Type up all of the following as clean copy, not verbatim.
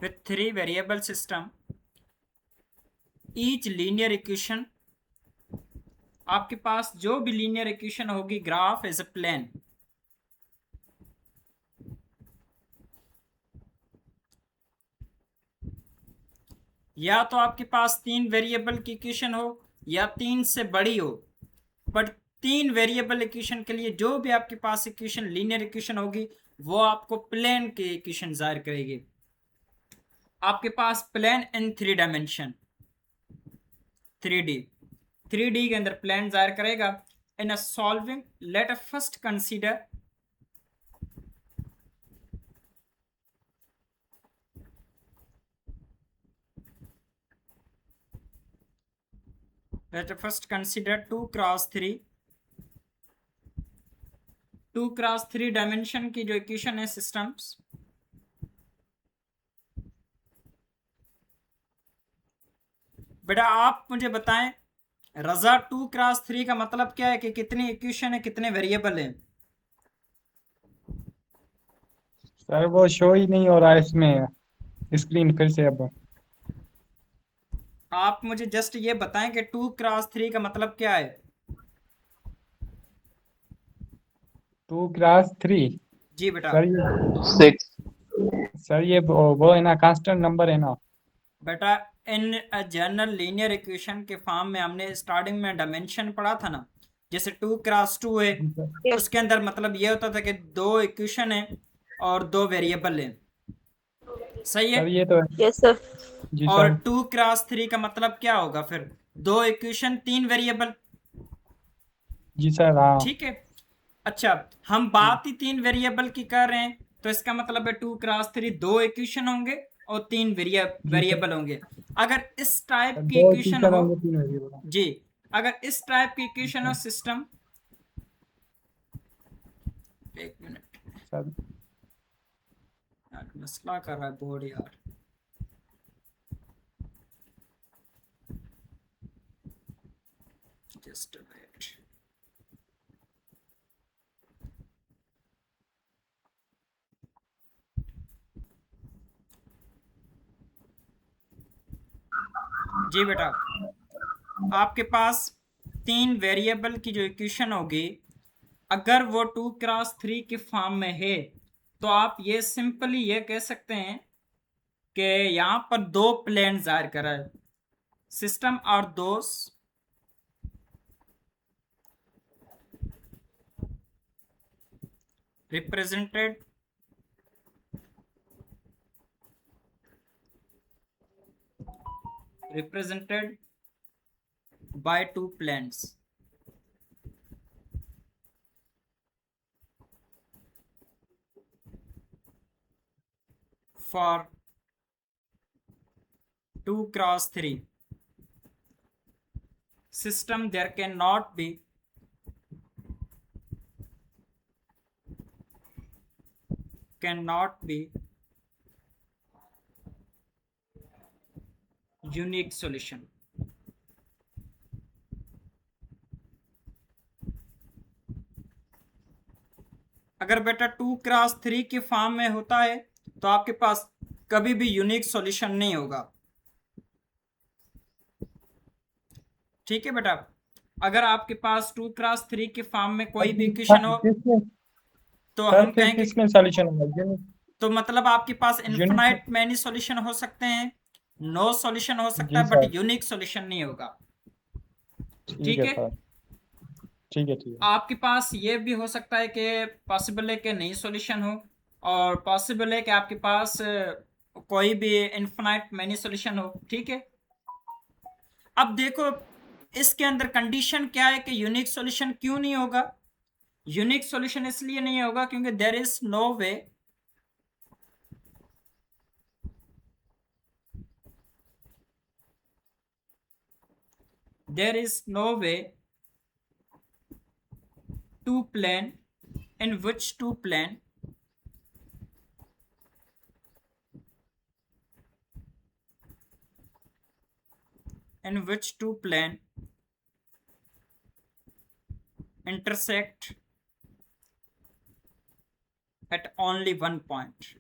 with three variable system, each linear equation, आपके पास जो भी लीनियर इक्वेशन होगी ग्राफ एज अ प्लेन, या तो आपके पास तीन वेरिएबल की इक्वेशन हो या तीन से बड़ी हो, बट तीन वेरिएबल इक्वेशन के लिए जो भी आपके पास इक्वेशन लीनियर इक्वेशन होगी वो आपको प्लेन की इक्वेशन जाहिर करेगी। आपके पास plane in three dimension, 3D, 3D के अंदर प्लेन जाहिर करेगा। In a solving, let us first consider let us first consider 2 cross 3, 2 cross 3 dimension की जो इक्वेशन है सिस्टम्स। बेटा आप मुझे बताएं, रजा 2 क्रॉस 3 का मतलब क्या है कि कितनी इक्वेशन है, कितने वेरिएबल हैं? सर वो शो ही नहीं हो रहा है इसमें, स्क्रीन फिर से अब। आप मुझे जस्ट ये बताएं कि 2 क्रॉस 3 का मतलब क्या है। 2 क्रॉस 3। जी बेटा। सर ये 6 सर ये वो है ना, कांस्टेंट नंबर है ना। बेटा इन जनरल लीनियर इक्वेशन के फॉर्म में हमने स्टार्टिंग में डायमेंशन पढ़ा था ना, जैसे 2 क्रॉस 2 है, जी सर। उसके अंदर मतलब ये होता था कि दो इक्वेशन है और दो वेरिएबल है, सही है। सर ये तो है। Yes sir. जी और सर। 2 क्रॉस 3 का मतलब क्या होगा फिर? दो इक्वेशन तीन वेरिएबल, जी सर हाँ। ठीक है। अच्छा, हम बात ही तीन वेरिएबल की कर रहे हैं तो इसका मतलब है 2 क्रॉस 3 दो इक्वेशन होंगे और तीन जी सर। वेरिएबल होंगे। अगर इस टाइप की दो इक्वेशन टीचर हो, होंगे, 3 वेरिएबल। जी, अगर इस टाइप की जी इक्वेशन हो सर। सिस्टम, एक मिनट सर यार, मसला कर रहा है बोर्ड यार। Just wait. जी बेटा, आपके पास तीन वेरिएबल की जो इक्वेशन होगी, अगर वो 2 क्रॉस 3 के फॉर्म में है तो आप ये सिंपली ये कह सकते हैं कि यहां पर दो प्लेन जाहिर करा है, सिस्टम और दोस represented represented by two planes. For 2 cross 3 system, there cannot be unique solution. अगर बेटा 2 क्रॉस 3 के फॉर्म में होता है तो आपके पास कभी भी यूनिक सॉल्यूशन नहीं होगा, ठीक है बेटा। अगर आपके पास 2 क्रॉस 3 के फॉर्म में कोई भी इक्वेशन हो किसमें तो सर हम फिर कहेंगे, किसमें सॉल्यूशन होगा? तो मतलब आपके पास यूनिट। इन्फिनाइट मैनी सॉल्यूशन हो सकते हैं, नो सॉल्यूशन हो सकता जी है, सर। बट यूनिक सॉल्यूशन नहीं होगा, ठीक ठीक है है। सर। ठीक है, ठीक है। आपके पास ये भी हो सकता है कि पॉसिबल है कि नई सॉल्यूशन हो, और पॉसिबल है कि आपके पास कोई भी इन्फिनाइट मैनी सॉल्यूशन हो, ठीक है। अब देखो, इसके अंदर कंडीशन क्या है कि यूनिक सॉल्यूशन क्यों नहीं होगा? यूनिक सॉल्यूशन इसलिए नहीं होगा क्योंकि there is no way to plane in which two plane in which two plane intersect at only one point.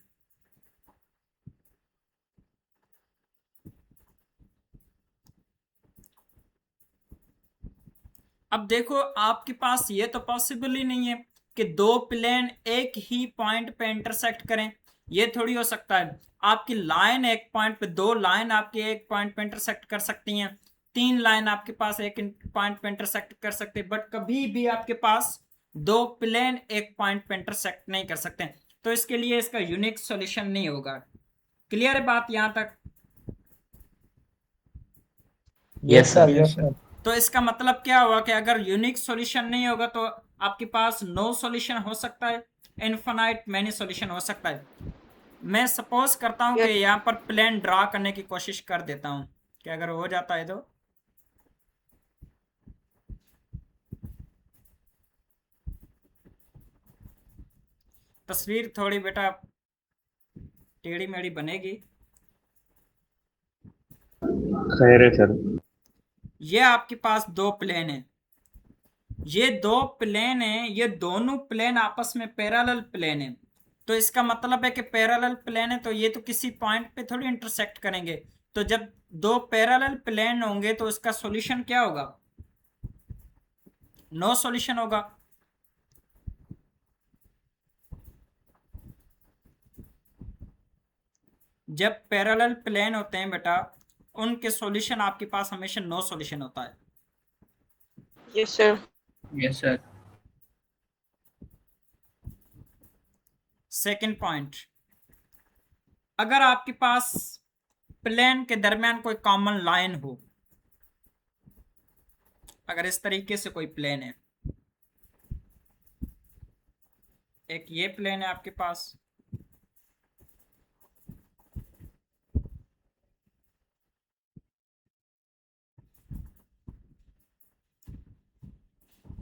अब देखो आपके पास ये तो पॉसिबल ही नहीं है कि दो प्लेन एक ही पॉइंट पे इंटरसेक्ट करें, ये थोड़ी हो सकता है। आपकी लाइन एक पॉइंट पे, दो लाइन आपके एक पॉइंट पे इंटरसेक्ट कर सकती हैं, तीन लाइन आपके पास एक पॉइंट पे इंटरसेक्ट कर सकते हैं, बट कभी भी आपके पास दो प्लेन एक पॉइंट पे इंटरसेक्ट नहीं कर सकते। तो इसके लिए इसका यूनिक सॉल्यूशन नहीं होगा। क्लियर है बात यहां तक? Yes yes sir, sir. Yes sir. तो इसका मतलब क्या हुआ कि अगर यूनिक सॉल्यूशन नहीं होगा तो आपके पास नो सॉल्यूशन हो सकता है, इनफाइनाइट मैनी सॉल्यूशन हो सकता है। मैं सपोज करता हूं कि यहाँ पर प्लेन ड्रा करने की कोशिश कर देता हूं कि अगर हो जाता है तो तस्वीर थोड़ी बेटा टेढ़ी मेढ़ी बनेगी। खैर है सर। ये आपके पास दो प्लेन है, ये दो प्लेन है, ये दोनों प्लेन आपस में पैरेलल प्लेन है। तो इसका मतलब है कि पैरेलल प्लेन है तो ये तो किसी पॉइंट पे थोड़ी इंटरसेक्ट करेंगे। तो जब दो पैरेलल प्लेन होंगे तो इसका सॉल्यूशन क्या होगा? नो सॉल्यूशन होगा। जब पैरेलल प्लेन होते हैं बेटा, उनके सॉल्यूशन आपके पास हमेशा नो सॉल्यूशन होता है। Yes sir. Yes sir. Second point, अगर आपके पास प्लेन के दरमियान कोई कॉमन लाइन हो, अगर इस तरीके से कोई प्लेन है, एक ये प्लेन है आपके पास,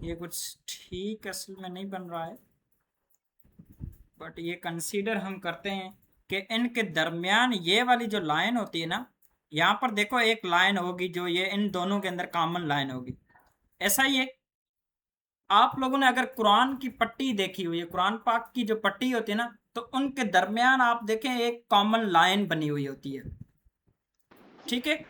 ये कुछ ठीक असल में नहीं बन रहा है, बट ये कंसीडर हम करते हैं कि इनके दरमियान ये वाली जो लाइन होती है ना, यहाँ पर देखो एक लाइन होगी जो ये इन दोनों के अंदर कॉमन लाइन होगी। ऐसा ही है, आप लोगों ने अगर कुरान की पट्टी देखी हुई है, कुरान पाक की जो पट्टी होती है ना, तो उनके दरमियान आप देखें एक कॉमन लाइन बनी हुई होती है। ठीक है,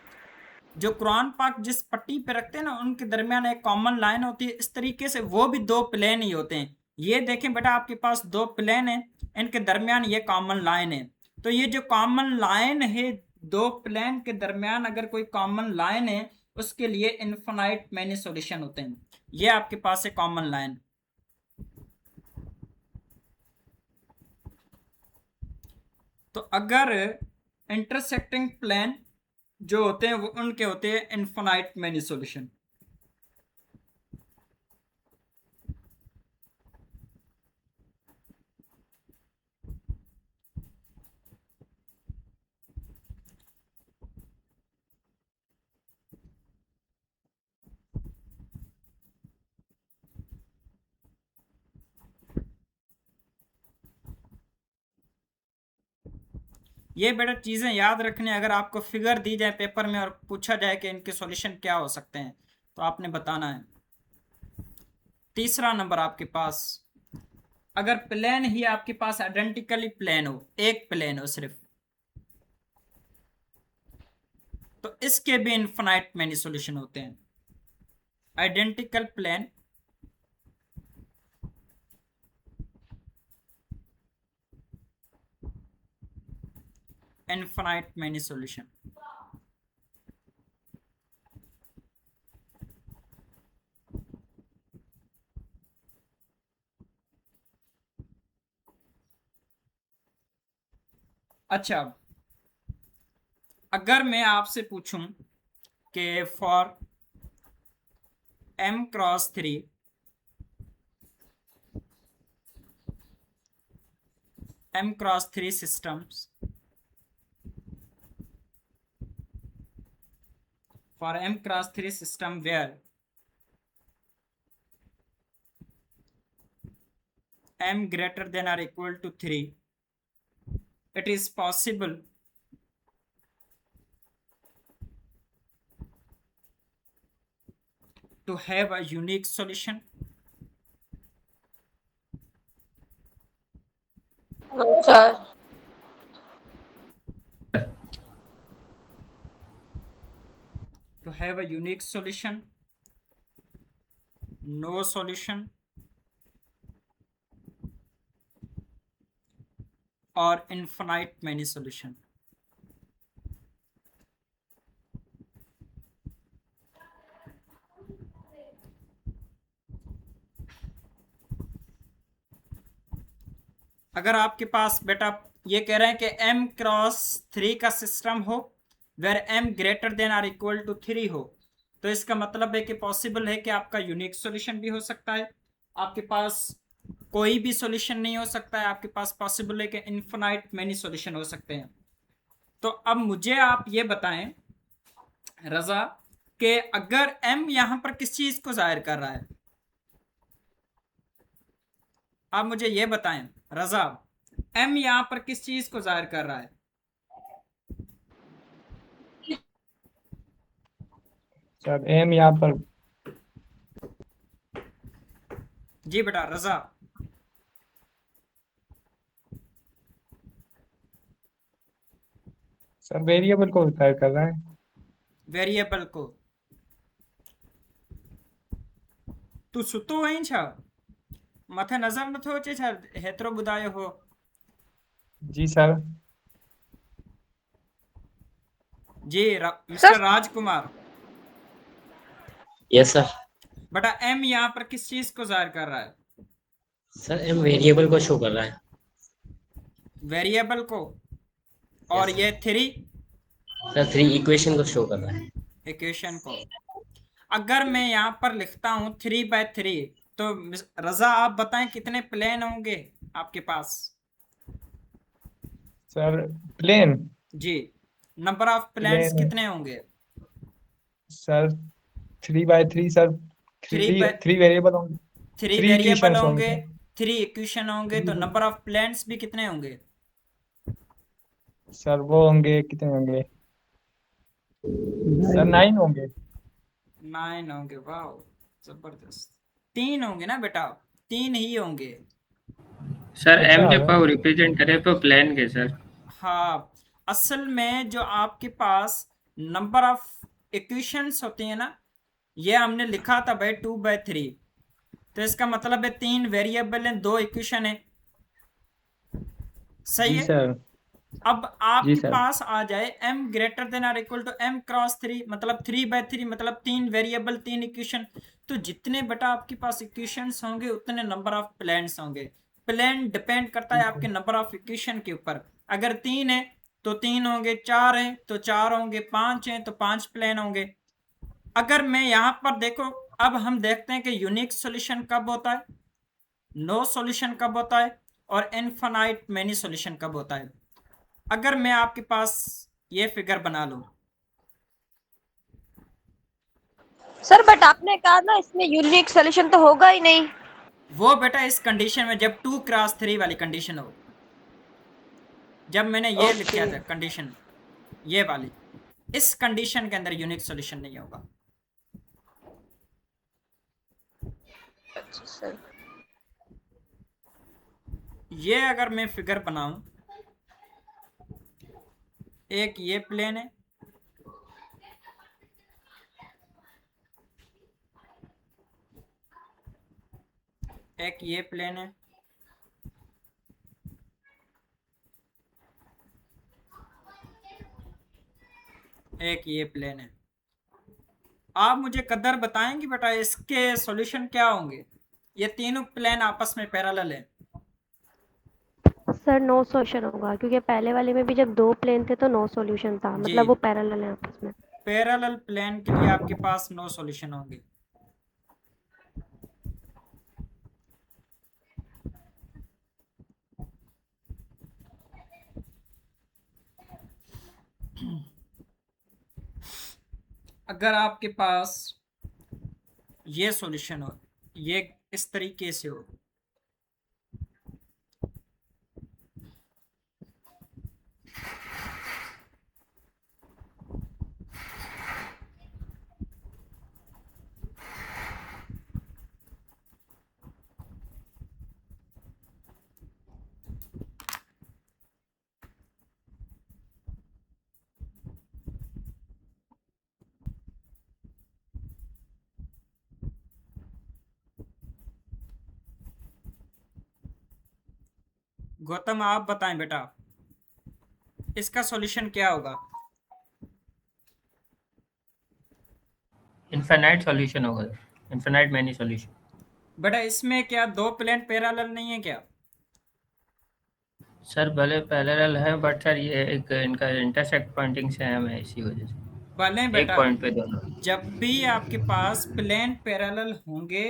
जो कुरान पाक जिस पट्टी पे रखते हैं ना, उनके दरमियान एक कॉमन लाइन होती है। इस तरीके से वो भी दो प्लेन ही होते हैं। ये देखें बेटा, आपके पास दो प्लेन है, इनके दरमियान ये कॉमन लाइन है। तो ये जो कॉमन लाइन है, दो प्लेन के दरमियान अगर कोई कॉमन लाइन है, उसके लिए इनफाइनाइट मैनी सॉल्यूशन होते हैं। ये आपके पास है कॉमन लाइन। तो अगर इंटरसेक्टिंग प्लेन जो होते हैं वो उनके होते हैं इनफाइनाइट मैनी सॉल्यूशन। ये बेटा चीजें याद रखने, अगर आपको फिगर दी जाए पेपर में और पूछा जाए कि इनके सॉल्यूशन क्या हो सकते हैं, तो आपने बताना है। तीसरा नंबर आपके पास, अगर प्लेन ही आपके पास आइडेंटिकली प्लेन हो, एक प्लेन हो सिर्फ, तो इसके भी इनफाइनाइट मैनी सॉल्यूशन होते हैं। Identical plane, infinite many solution. अच्छा, अगर मैं आपसे पूछूं कि for m×3 m×3 systems, for m×3 system where m greater than or equal to 3, it is possible to have a unique solution. No sir. To have a unique solution, no solution और infinite many solution. अगर आपके पास बेटा ये कह रहे हैं कि m cross 3 का सिस्टम हो where m greater than or equal to 3 हो, तो इसका मतलब है कि पॉसिबल है कि आपका यूनिक सॉल्यूशन भी हो सकता है, आपके पास कोई भी सॉल्यूशन नहीं हो सकता है, आपके पास पॉसिबल है कि इनफिनाइट मैनी सॉल्यूशन हो सकते हैं। तो अब मुझे आप ये बताएं रजा कि अगर m यहां पर किस चीज को जाहिर कर रहा है, आप मुझे ये बताएं रजा, m यहां पर किस चीज को जाहिर कर रहा है? सर एम यहाँ पर जी बेटा रजा। सर वेरिएबल को रिफर कर रहा है। वेरिएबल को तू सुतो वहीं छा, मथे नजर न थो अचे छा हेतिरो ॿुधायो हो? जी सर। जी मिस्टर सर राजकुमार, यस सर। बेटा m यहाँ पर किस चीज को जाहिर कर रहा है? सर एम वेरिएबल को शो कर रहा है। वेरिएबल को। और Yes, ये 3 सर 3 इक्वेशन को शो कर रहा है। इक्वेशन को। अगर मैं यहाँ पर लिखता हूँ 3/3, तो रजा आप बताएं कितने प्लेन होंगे आपके पास? सर प्लेन जी, नंबर ऑफ प्लेन्स प्लेन कितने होंगे? Sir 3/3 sir. Three three by three variable होंगे। 3 थ्री वेरिएबल इक्वेशंस होंगे, होंगे। 3 इक्वेशन होंगे, तो नंबर ऑफ प्लेन्स भी कितने होंगे? सर वो होंगे कितने होंगे? सर 9 होंगे। 9 होंगे। वाह, जबरदस्त। 3 होंगे ना बेटा, 3 ही होंगे। सर एम अच्छा जब आप रिप्रेजेंट करें तो प्लेन के सर। हाँ, असल में जो आपके पास नंबर ऑफ इक्वेशंस होती है ना, ये हमने लिखा था भाई 2/3, तो इसका मतलब है 3 वेरिएबल हैं, 2 इक्वेशन है, सही जी है। सर। अब जी आपके सर। पास आ जाए m greater than or equal to m cross 3, मतलब 3/3, मतलब 3 वेरिएबल 3 इक्वेशन। तो जितने बेटा आपके पास इक्वेशंस होंगे उतने नंबर ऑफ प्लेन्स होंगे। प्लेन डिपेंड करता है आपके नंबर ऑफ इक्वेशन के ऊपर। अगर 3 है तो 3 होंगे, 4 है तो 4 होंगे, 5 है तो 5 प्लेन होंगे। अगर मैं यहाँ पर देखो, अब हम देखते हैं कि यूनिक सॉल्यूशन कब होता है, नो सॉल्यूशन कब होता है, और इनफाइनाइट मैनी सॉल्यूशन कब होता है। अगर मैं आपके पास ये फिगर बना लूं, सर बट आपने कहा ना इसमें यूनिक सोल्यूशन तो होगा ही नहीं। वो बेटा इस कंडीशन में जब 2x3 वाली कंडीशन हो, जब मैंने ये लिखा था कंडीशन, ये वाली, इस कंडीशन के अंदर यूनिक सॉल्यूशन नहीं होगा। अच्छा सर। ये अगर मैं फिगर बनाऊं, एक ये प्लेन है, एक ये प्लेन है, एक ये प्लेन है। आप मुझे कदर बताएंगे बेटा इसके सॉल्यूशन क्या होंगे? ये तीनों प्लेन आपस में पैरेलल है। सर नो सॉल्यूशन होगा क्योंकि पहले वाले में भी जब 2 प्लेन थे तो नो सॉल्यूशन था, जी, मतलब वो पैरेलल है आपस में। पैरेलल प्लेन के लिए आपके पास नो सॉल्यूशन होंगे। अगर आपके पास ये सॉल्यूशन हो, ये इस तरीके से हो, गौतम आप बताएं बेटा, इसका सॉल्यूशन क्या होगा? इनफाइनाइट सॉल्यूशन होगा, इनफाइनाइट मैनी सॉल्यूशन। बेटा इसमें क्या दो प्लेन पैरेलल नहीं है क्या? सर भले पैरेलल है बट सर ये एक इनका इंटरसेक्ट पॉइंटिंग सेम है, इसी वजह से भले एक बेटा, पॉइंट पे दोनों। जब भी आपके पास प्लेन पैरेलल होंगे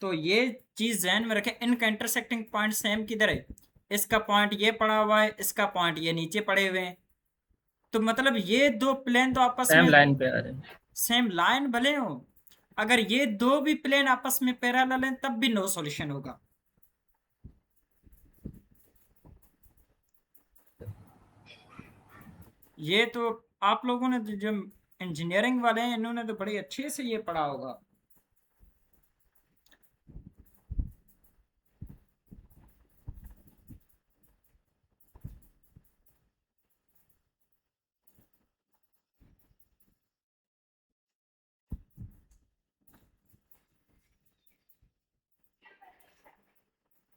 तो ये चीज ध्यान में रखें, इनका इंटरसेक्टिंग पॉइंट सेम किधर है? इसका पॉइंट ये पड़ा हुआ है, इसका पॉइंट ये नीचे पड़े हुए हैं, तो मतलब ये दो प्लेन तो आपस सेम में लाइन पे आ रहे हैं। सेम लाइन भले हो, अगर ये दो भी प्लेन आपस में पैरेलल हैं तब भी नो सॉल्यूशन होगा। ये तो आप लोगों ने जो इंजीनियरिंग वाले हैं इन्होंने तो बड़ी अच्छे से ये पढ़ा होगा।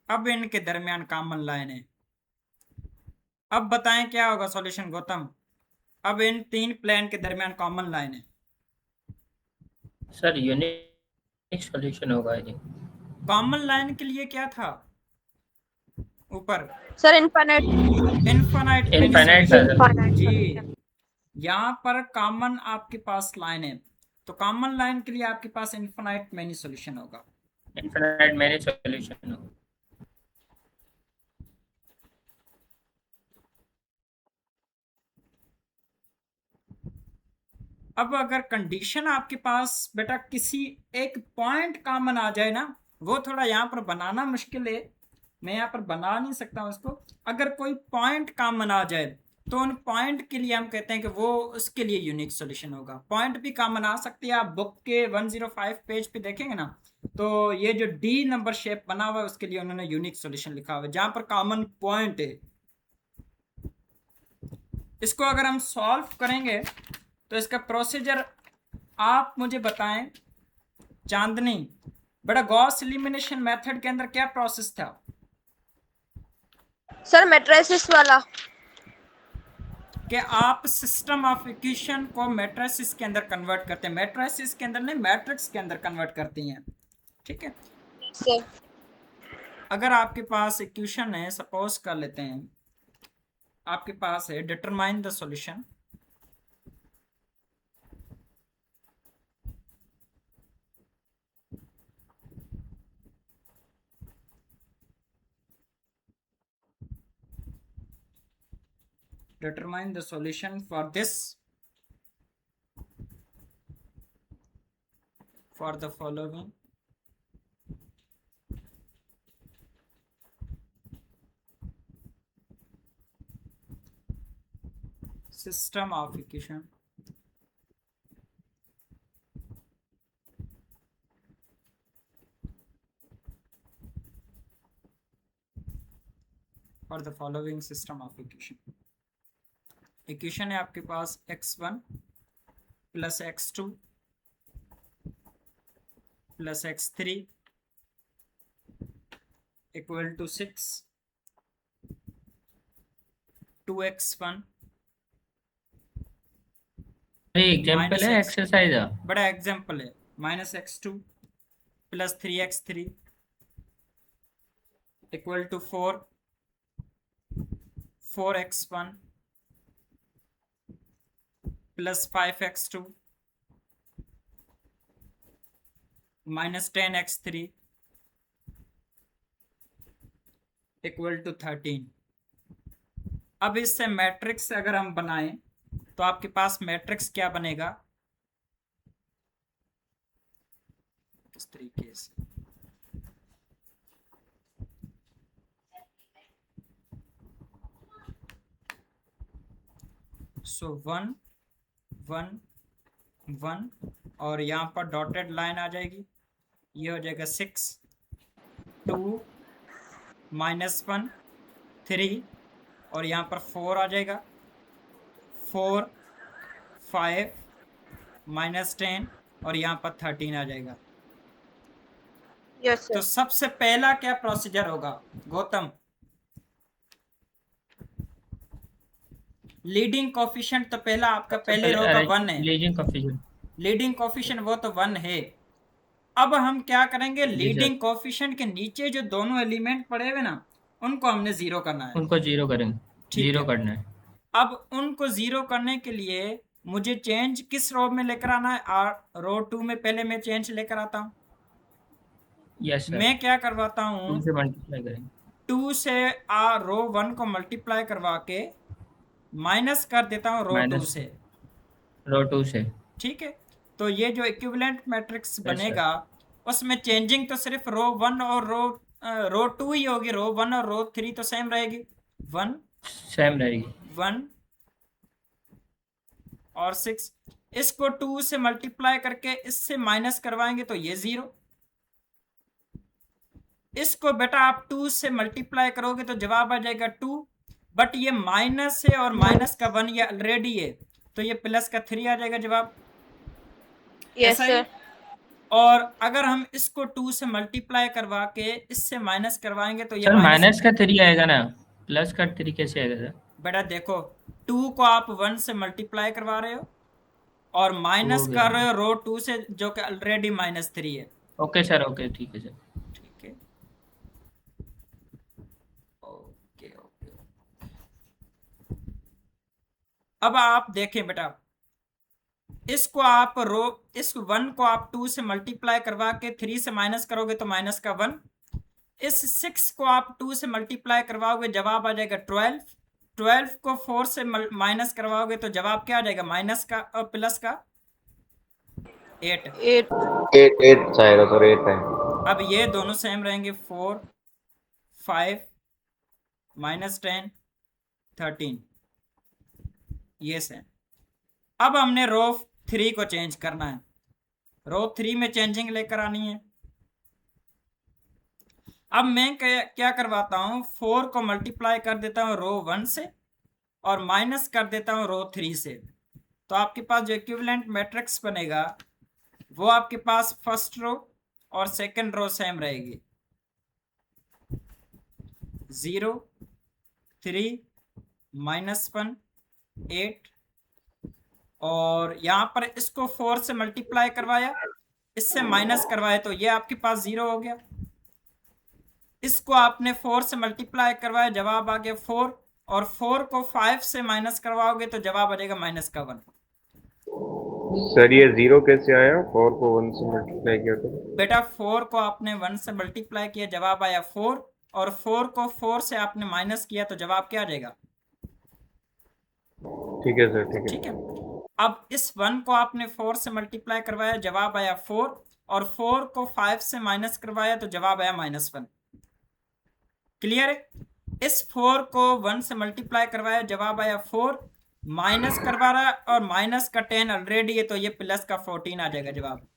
अब इनके दरमियान कॉमन लाइन है। अब बताएं क्या होगा सॉल्यूशन गौतम? अब इन तीन प्लेन के दरमियान कॉमन लाइन है। सर यूनिक सॉल्यूशन होगा ये। कॉमन लाइन के लिए क्या था ऊपर? Sir infinite. Infinite infinite Infinite जी, solution. यहाँ पर कॉमन आपके पास लाइन है, तो कॉमन लाइन के लिए आपके पास इनफाइनाइट मैनी सॉल्यूशन होगा। इनफाइनाइट मैनी सॉल्यूशन होगा। अब अगर कंडीशन आपके पास बेटा किसी एक पॉइंट कॉमन आ जाए ना, वो थोड़ा यहाँ पर बनाना मुश्किल है, मैं यहाँ पर बना नहीं सकता हूँ इसको। अगर कोई पॉइंट कॉमन आ जाए तो उन पॉइंट के लिए हम कहते हैं कि वो उसके लिए यूनिक सॉल्यूशन होगा। पॉइंट भी कॉमन आ सकती है, आप बुक के 105 पेज पे देखेंगे ना, तो ये जो डी नंबर शेप बना हुआ है उसके लिए उन्होंने यूनिक सॉल्यूशन लिखा हुआ है, जहां पर कॉमन पॉइंट है। इसको अगर हम सॉल्व करेंगे तो इसका प्रोसीजर आप मुझे बताएं चांदनी, बेटा गॉस एलिमिनेशन मेथड के अंदर क्या प्रोसेस था? सर मैट्रिसेस वाला। कि आप सिस्टम ऑफ इक्वेशन को मैट्रिसेस के अंदर कन्वर्ट करते हैं, मैट्रिसेस के अंदर नहीं मैट्रिक्स के अंदर कन्वर्ट करती हैं, ठीक है। सर अगर आपके पास इक्वेशन है, सपोज कर लेते हैं आपके पास है determine the solution, determine the solution for this, for the following system of equation for the following system of equation। Equation है आपके पास x1 plus x2 plus x3 equal to 6, 2x1 example है, exercise है। बड़ा example है, minus x2 plus 3x3 equal to 4, 4x1 plus 5x2 minus 10x3 equal to 13। अब इससे matrix अगर हम बनाएं तो आपके पास मैट्रिक्स क्या बनेगा किस तरीके से? सो 1 1 1 और यहाँ पर डॉटेड लाइन आ जाएगी, ये हो जाएगा 6 2 -1 3 और यहाँ पर 4 आ जाएगा, 4 5 -10 और यहाँ पर 13 आ जाएगा। यस तो सर। सबसे पहला क्या प्रोसीजर होगा गौतम? लीडिंग कोफिशिएंट तो पहला आपका पहले रो का 1 है, लीडिंग कोफिशिएंट। लीडिंग कोफिशिएंट वो तो 1 है। अब हम क्या करेंगे, जी सर। लीडिंग कोफिशिएंट के नीचे जो दोनों एलिमेंट पड़े हुए ना, उनको हमने जीरो करना है। उनको जीरो करेंगे, ठीक जीरो है। करना है। अब उनको जीरो करने के लिए मुझे चेंज किस रो में लेकर आना है, रो 2 में पहले मैं चेंज लेकर आता हूँ। यस सर, मैं क्या करवाता 2 हूँ, से मल्टीप्लाई करेंगे। 2 से रो 1 को मल्टीप्लाई करवा के माइनस कर देता हूँ रो 2 माइनस से। रो 2 से। ठीक है, तो ये जो इक्विवेलेंट मैट्रिक्स सर। बनेगा उसमें चेंजिंग तो सिर्फ रो 1 और रो 2 ही होगी, रो 1 और रो 3 तो सेम रहेगी, 1 सेम रहेगी। 1 और 6। इसको 2 से मल्टीप्लाई करके इससे माइनस करवाएंगे तो ये 0। इसको बेटा आप 2 से मल्टीप्लाई करोगे तो जवाब आ जाएगा 2, बट ये माइनस है और माइनस का 1 ये ऑलरेडी है, तो ये प्लस का 3 आ जाएगा जवाब। यस ऐसा ही। सर। और अगर हम इसको 2 से मल्टीप्लाई करवा के इससे माइनस करवाएंगे तो ये सर माइनस, माइनस का 3 आएगा ना, प्लस का 3 कैसे आएगा सर? बेटा देखो 2 को आप 1 से मल्टीप्लाई करवा रहे हो और माइनस हो गया। कर रहे हो रो 2 से जो कि ऑलरेडी -3 है। ओके सर, ओके ठीक है सर। ठीक है, ओके ओके। अब आप देखें बेटा, इसको आप इस 1 को आप 2 से मल्टीप्लाई करवा के 3 से माइनस करोगे तो माइनस का 1। इस 6 को आप 2 से मल्टीप्लाई करवाओगे जवाब आ जाएगा 12। 12 को 4 से माइनस करवाओगे तो जवाब क्या आ जाएगा, माइनस का और प्लस का 8। 8 आएगा सर, 8 है। अब ये दोनों सेम रहेंगे, 4 5 -10 13, ये सेम। अब हमने रो 3 को चेंज करना है, रो 3 में चेंजिंग लेकर आनी है। अब मैं क्या करवाता हूँ, 4 को मल्टीप्लाई कर देता हूँ रो 1 से और माइनस कर देता हूँ रो 3 से, तो आपके पास जो इक्विवेलेंट मैट्रिक्स बनेगा वो आपके पास फर्स्ट रो और सेकंड रो सेम रहेगी, 0 3 -1 8, और यहाँ पर इसको 4 से मल्टीप्लाई करवाया, इससे माइनस करवाया तो ये आपके पास 0 हो गया। इसको आपने 4 से मल्टीप्लाई करवाया, जवाब आ गया 4, और 4 को 5 से माइनस करवाओगे तो जवाब आ जाएगा माइनस का 1। सर ये 0 कैसे आया? 4 को 1 से मल्टीप्लाई किया तो? बेटा 4 को आपने 1 से मल्टीप्लाई किया, जवाब आया 4, और 4 को 4 से आपने माइनस किया तो जवाब क्या आ जाएगा? ठीक है सर, ठीक है। ठीक है। अब इस 1 को आपने 4 से मल्टीप्लाई करवाया, जवाब आया 4, और 4 को 5 से माइनस करवाया तो जवाब आया -1। क्लियर है? इस 4 को 1 से मल्टीप्लाई करवाया, जवाब आया 4, माइनस करवा रहा है और माइनस का 10 ऑलरेडी है तो ये प्लस का 14 आ जाएगा जवाब।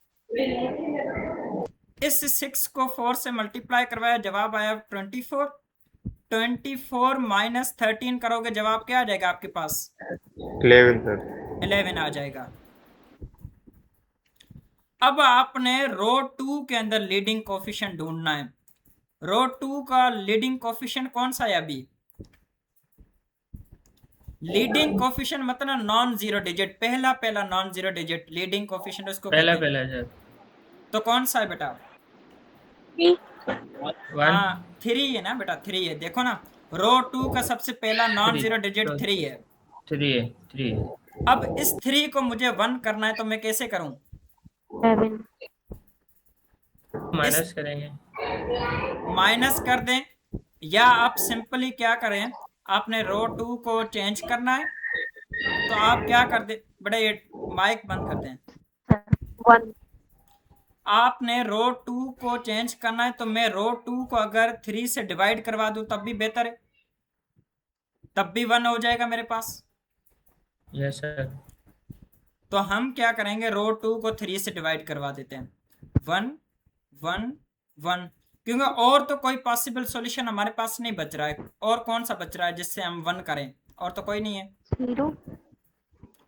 इस 6 को 4 से मल्टीप्लाई करवाया, जवाब आया 24, 24 माइनस 13 करोगे जवाब क्या आ जाएगा आपके पास? 11 सर। 11 आ जाएगा। अब आपने रो 2 के अंदर लीडिंग कोफिशिएंट ढूंढना है। रो 2 का लीडिंग कोफिशिएंट कौन सा है? अभी लीडिंग कोफिशिएंट मतलब नॉन जीरो डिजिट, पहला non zero digit leading coefficient उसको पहला कहते हैं। सर। तो कौन सा है बेटा? 1 हाँ 3 है ना बेटा, 3 है। देखो ना, रो 2 का सबसे पहला नॉन जीरो डिजिट 3 है। 3 है, 3 है। अब इस 3 को मुझे 1 करना है तो मैं कैसे करूं? 7 माइनस करेंगे। माइनस कर दें, या आप सिंपली क्या करें, आपने रो 2 को चेंज करना है तो आप क्या कर दे, बड़े माइक बंद कर दें। 1 आपने रो 2 को चेंज करना है तो मैं रो 2 को अगर 3 से डिवाइड करवा दूं तब भी बेहतर है, तब भी 1 हो जाएगा मेरे पास। Yes sir. तो हम क्या करेंगे, रो 2 को 3 से डिवाइड करवा देते हैं, 1 1 1, क्योंकि और तो कोई पॉसिबल सॉल्यूशन हमारे पास नहीं बच रहा है। और कौन सा बच रहा है जिससे हम 1 करें? और तो कोई नहीं है। 0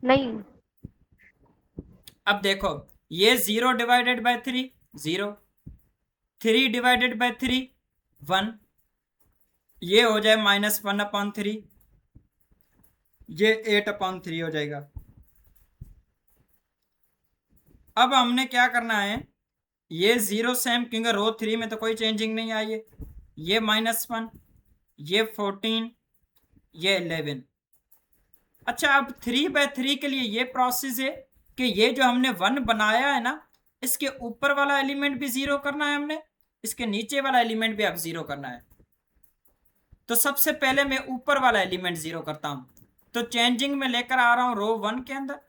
नहीं। अब देखो, ये 0 डिवाइडेड बाय 3 0, 3 डिवाइडेड बाय 3 1, ये हो जाए -1/3, ये 8/3 हो जाएगा। अब हमने क्या करना है, ये 0 सेम, क्योंकि रो 3 में तो कोई चेंजिंग नहीं आई है। ये -1, ये 14, ये 11। अच्छा, अब 3/3 के लिए ये प्रोसेस है कि ये जो हमने 1 बनाया है ना, इसके ऊपर वाला एलिमेंट भी 0 करना है हमने, इसके नीचे वाला एलिमेंट भी अब 0 करना है। तो सबसे पहले मैं ऊपर वाला एलिमेंट 0 करता हूं, तो चेंजिंग में लेकर आ रहा हूं रो 1 के अंदर।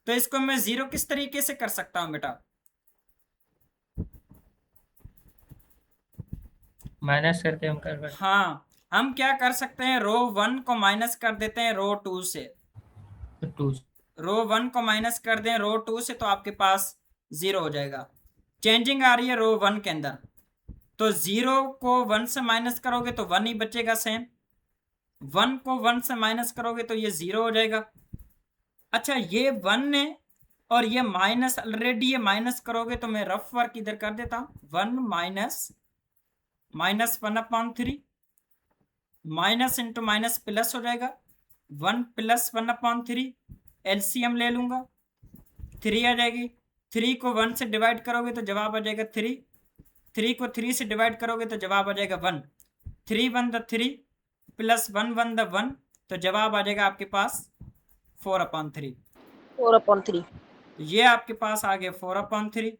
तो इसको मैं 0 किस तरीके से कर सकता हूं बेटा? माइनस करके हम कर रहे हाँ, हम क्या कर सकते हैं, रो 1 को माइनस कर देते हैं रो 2 से। हैं 2। रो 1 को माइनस कर दें रो 2 से, तो आपके पास 0 हो जाएगा। चेंजिंग आ रही है रो 1 के अंदर, तो 0 को 1 से माइनस करोगे तो 1 ही बचेगा सेम। 1 को 1 से माइनस करोगे तो ये 0 हो जाएगा। अच्छा, ये 1 है और ये माइनस, ऑलरेडी ये माइनस करोगे तो मैं रफ वर्क इधर कर देता हूं। 1 minus 1/3, minus into minus plus हो जाएगा। 1 + 1/3, एलसीएम ले लूंगा, 3 आ जाएगी। 3 को 1 से डिवाइड करोगे तो जवाब आ जाएगा 3। 3 को 3 से डिवाइड करोगे तो जवाब आ जाएगा 1। 3 × 1 = 3 + 1 × 1 = 1, तो जवाब आ जाएगा आपके पास 4/3। 4/3। ये आपके पास आ गया 4/3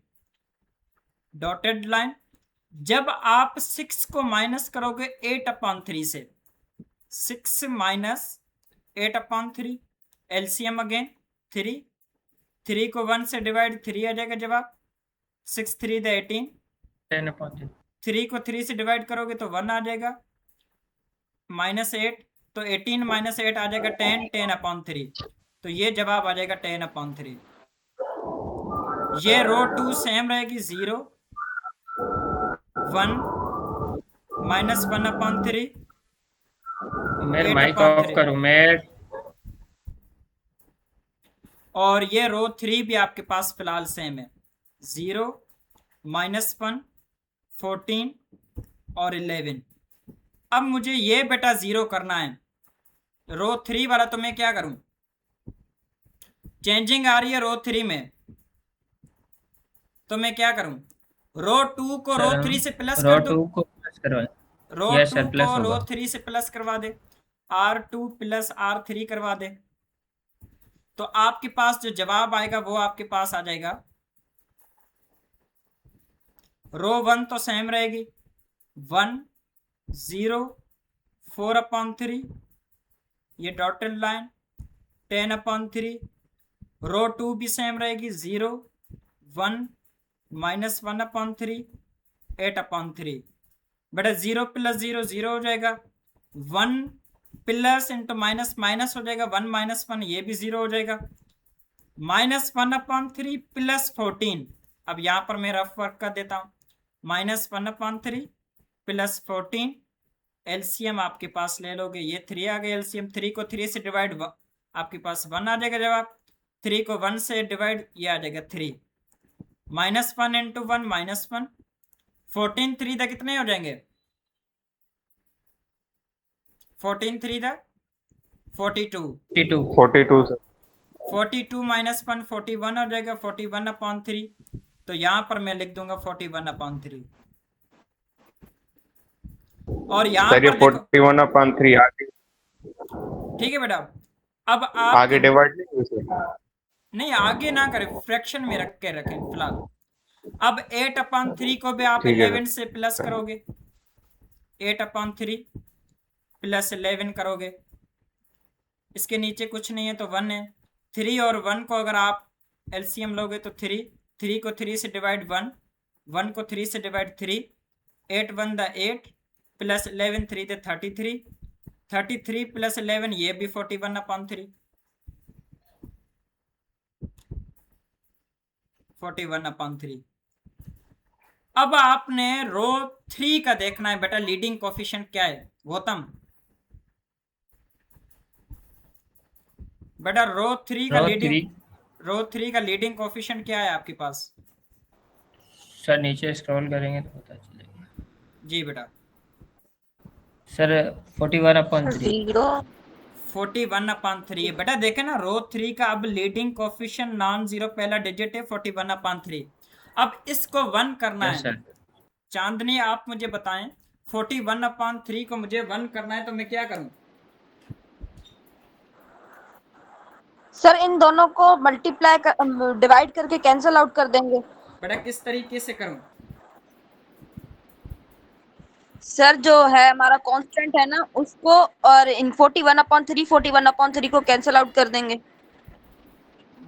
डॉटेड लाइन। जब आप 6 को माइनस करोगे 8/3 से, 6 - 8/3, एलसीएम अगेन 3। 3 को 1 से डिवाइड, 3 आ जाएगा जवाब। 6 × 3 = 18। 10/3। 3 को 3 से डिवाइड करोगे तो 1 आ जाएगा, -8, तो 18 - 8 आ जाएगा 10, 10/3। तो ये जवाब आ जाएगा 10/3। ये रो 2 सेम रहेगी, 0, 1, -1/3, मेरे माइक ऑफ 8/3। करो मैं। और ये रो 3 भी आपके पास फिलहाल सेम है, 0, -1, 14 और 11। अब मुझे ये बेटा 0 करना है रो 3 वाला, तो मैं क्या करूं, चेंजिंग आ रही है रो 3 में, तो मैं क्या करूं, रो 2 को रो 3 से प्लस रो कर दो। 2 को प्लस करवाएं। रो यस 2 सर, प्लस को रो होगा। 3 से प्लस करवा दे, R2 + R3 करवा दे, तो आपके पास जो जवाब आएगा वो आपके पास आ जाएगा। रो 1 तो सेम रहेगी, 1, 0, 4/3, ये डॉटेड लाइन 10/3। रो 2 भी सेम रहेगी, 0, 1, -1/3, 8/3। बेटा 0 + 0 0 हो जाएगा, 1 प्लस इंटू माइनस माइनस हो जाएगा, 1 - 1 ये भी 0 हो जाएगा, -1/3 + 14। अब यहाँ पर मैं रफ वर्क कर देता हूँ, -1/3 + 14, एलसीएम आपके पास ले लोगे, ये 3 आ गया एलसीएम। 3 को 3 से डिवाइड, आपके पास 1 आ जाएगा जवाब। 3 को 1 से डिवाइड, ये आ जाएगा 3, -1 × 1 -1, 14 3 दा कितने हो जाएंगे, 14 3 दा 42, 42 सर। 42 - 1 41 हो जाएगा, 41/3। तो यहां पर मैं लिख दूंगा 41/3। और यहां सर ये पर देखो, 41/3 आगे ठीक है बेटा। अब आप आगे डिवाइड नहीं हुई सर। नहीं, आगे ना करें, फ्रैक्शन में रख के रखें फिलहाल। अब 8/3 को भी आप ठीक है 11 से प्लस करोगे, 8/3 + 11 करोगे, इसके नीचे कुछ नहीं है तो 1 है। 3 और 1 को अगर आप एलसीएम लोगे तो 3, 3 को 3 से डिवाइड 1, 1 को 3 से डिवाइड 3, 8 × 1 = 8 + 11 3 = 33, 33 + 11 ये भी 41/3, 41/3। अब आपने रो 3 का देखना है बेटा, लीडिंग कोफिशिएंट क्या है गौतम बेटा? रो 3 का लीडिंग कोफिशिएंट क्या है आपके पास? सर नीचे स्क्रॉल करेंगे तो पता चलेगा। जी बेटा, सर 41/3। 0 41/3 है बेटा। देखे ना, रो 3 का अब लीडिंग कोफिशिएंट नॉन जीरो पहला डिजिट है 41/3। अब इसको 1 करना यस है। सर। चांदनी आप मुझे बताएं, 41/3 को मुझे 1 करना है तो मैं क्या करूं? सर इन दोनों को मल्टीप्लाई डिवाइड करके कैंसिल आउट कर देंगे। बेटा किस तरीके से करूं? सर जो है हमारा कांस्टेंट है ना, उसको और इन 41/3 को कैंसिल आउट कर देंगे।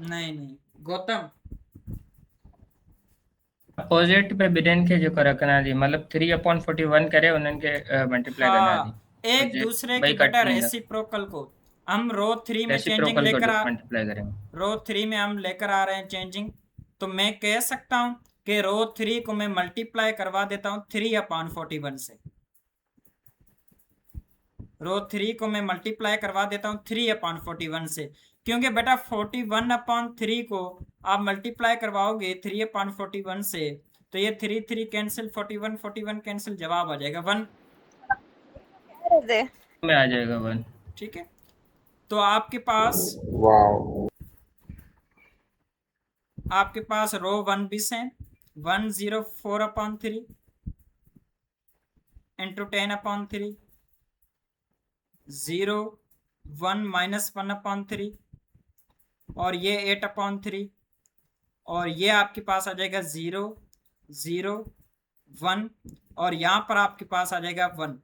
नहीं गौतम, अपोजिट पे बिडेन के जो करना दी मतलब 3/41 करे उन्हन के मल्टीप्लाई करना दी। हाँ, एक दूसरे की बेटा रेसिप्रोकल को हम रो 3 में चेंजिंग रेसिप्रोकल को लेकर मल्टीप्लाई करेंगे। रो 3 में हम लेकर आ रहे हैं चेंजिंग। तो मैं कह सकता हूं कि रो 3 को मैं मल्टीप्लाई करवा देता हूं 3/41 से। रो 3 को मैं मल्टीप्लाई करवा देता हूं 3/41 से, क्योंकि बेटा 41/3 को आप मल्टीप्लाई करवाओगे 3/41 से तो ये 3 कैंसिल, 41 कैंसिल, जवाब आ जाएगा 1। में आ जाएगा 1। ठीक है, तो आपके पास वाओ, रो 1 भी है 104/3 इंटू 10/3 0 1 -1/3 और ये 8/3 और ये आपके पास आ जाएगा 0 0 1 और यहाँ पर आपके पास आ जाएगा 1।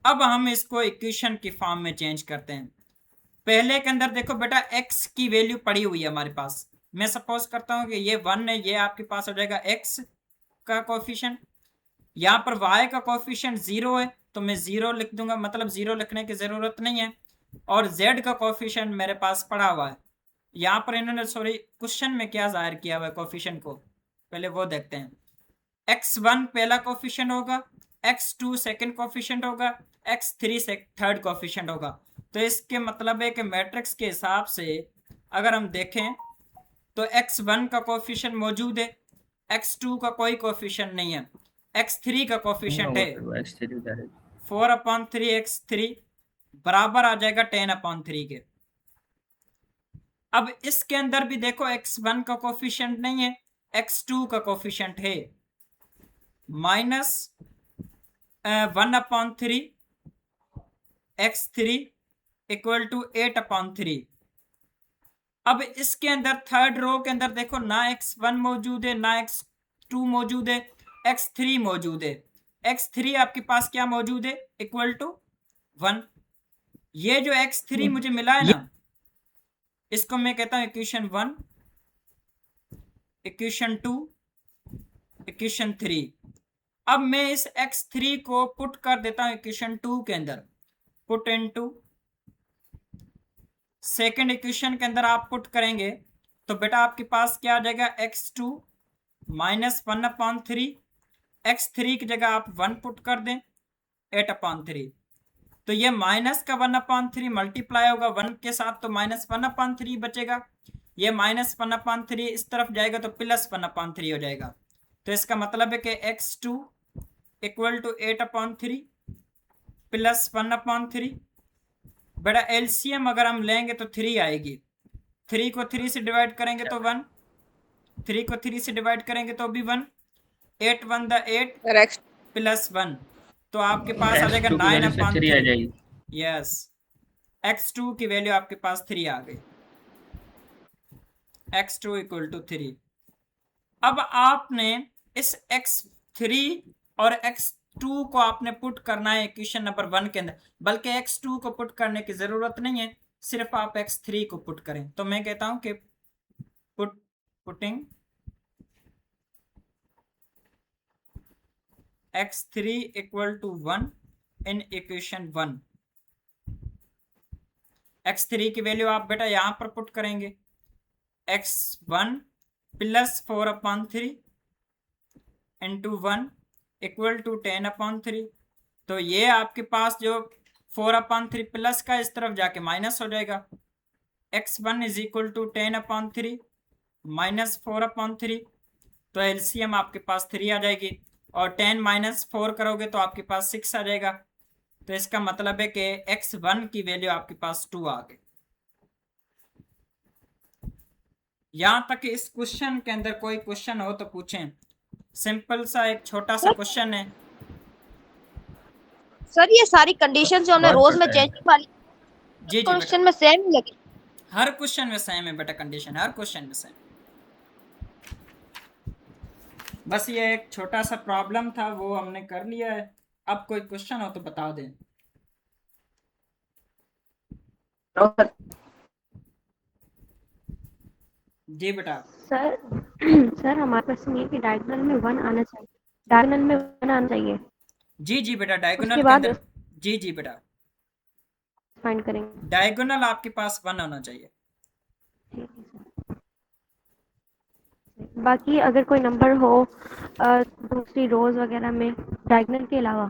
अब हम इसको इक्वेशन की फॉर्म में चेंज करते हैं। पहले के अंदर देखो बेटा, x की वैल्यू पड़ी हुई है हमारे पास। मैं सपोज करता हूं कि ये 1 है, ये आपके पास हो जाएगा x का कोफिशिएंट। यहाँ पर y का कोफिशिएंट 0 है तो मैं 0 लिख दूंगा, मतलब 0 लिखने की जरूरत नहीं है। और z का कोफिशिएंट मेरे पास पड़ा हुआ है। यहाँ पर इन्होंने क्वेश्चन में क्या जाहिर किया हुआ है कोफिशिएंट को, पहले वो देखते हैं। x1 पहला कोफिशिएंट होगा, x2 सेकंड कोफिशिएंट होगा, x3 थर्ड कोफिशिएंट होगा। तो इसके मतलब है कि मैट्रिक्स के हिसाब से अगर हम देखें तो x1 का कोफिशिएंट मौजूद है, x2 का कोई कोफिशिएंट नहीं है, x3 का कोफिशिएंट है 4/3 x3 बराबर आ जाएगा 10/3 के। अब इसके अंदर भी देखो x1 का कोफिशिएंट नहीं है, x2 का कोफिशिएंट है -1/3 x3 इक्वल टू 8/3। अब इसके अंदर थर्ड रो के अंदर देखो ना x1 मौजूद है ना x2 मौजूद है, x3 मौजूद है। x3 आपके पास क्या मौजूद है? Equal to 1। ये जो x3 मुझे मिला है ना, इसको मैं कहता हूं इक्वेशन 1, इक्वेशन 2, इक्वेशन 3। अब मैं इस x3 को पुट कर देता हूं इक्वेशन 2 के अंदर, पुट इनटू सेकेंड इक्वेशन के अंदर आप पुट करेंगे तो बेटा आपके पास क्या आ जाएगा? x2 -1/3, x3 की जगह आप 1 पुट कर दें 8/3। तो ये माइनस का 1/3 मल्टीप्लाई होगा 1 के साथ तो -1/3 बचेगा। ये -1/3 इस तरफ जाएगा तो +1/3 हो जाएगा। तो इसका मतलब है कि x2 इक्वल टू 8/3 +1/3। बड़ा एलसीएम अगर हम लेंगे तो 3 आएगी। 3 को 3 से डिवाइड करेंगे तो 1, 3 को 3 से डिवाइड करेंगे तो भी 1, 8 1 द 8 +1 तो आपके पास आ जाएगा 9/3। यस, x2 की वैल्यू आपके पास 3 आ गई, x2 इक्वल टू 3। अब आपने इस x3 और x2 को आपने पुट करना है इक्वेशन नंबर 1 के अंदर, बल्कि x2 को पुट करने की जरूरत नहीं है, सिर्फ आप x3 को पुट करें। तो मैं कहता हूं कि putting x3 equal to 1 in equation 1। x3 की वैल्यू आप बेटा यहां पर पुट करेंगे, x1 +4/3 इंटू 1 इक्वल टू 10/3। तो ये आपके पास जो 4/3 प्लस का इस तरफ जाके माइनस हो जाएगा। x1 is equal to 10/3 -4/3। तो एलसीएम आपके पास 3 आ जाएगी और 10 - 4 करोगे तो आपके पास 6 आ जाएगा। तो इसका मतलब है कि x1 की वैल्यू आपके पास 2 आ गई। यहां तक कि इस क्वेश्चन के अंदर कोई क्वेश्चन हो तो पूछें। सिंपल सा एक छोटा सा क्वेश्चन है। सर ये सारी कंडीशन जो हमने बहुत रोज में छोटा है। चेंजिंग वाली जी जी बेटा, क्वेश्चन में सेम ही लगी। हर क्वेश्चन में सेम है बेटा, कंडीशन हर क्वेश्चन में सेम। बस ये एक छोटा सा प्रॉब्लम था, वो हमने कर लिया है। अब कोई क्वेश्चन हो तो बता दें। जी बेटा। सर सर हमारे पास ये कि डायगोनल में 1 आना चाहिए, डायगोनल में 1 आना चाहिए, जी जी बेटा, डायगोनल उसके के बाद अंदर जी जी बेटा, फाइंड करेंगे। डायगोनल आपके पास 1 होना चाहिए। ठीक है सर। बाकी अगर कोई नंबर हो दूसरी रोज वगैरह में डायगोनल के अलावा।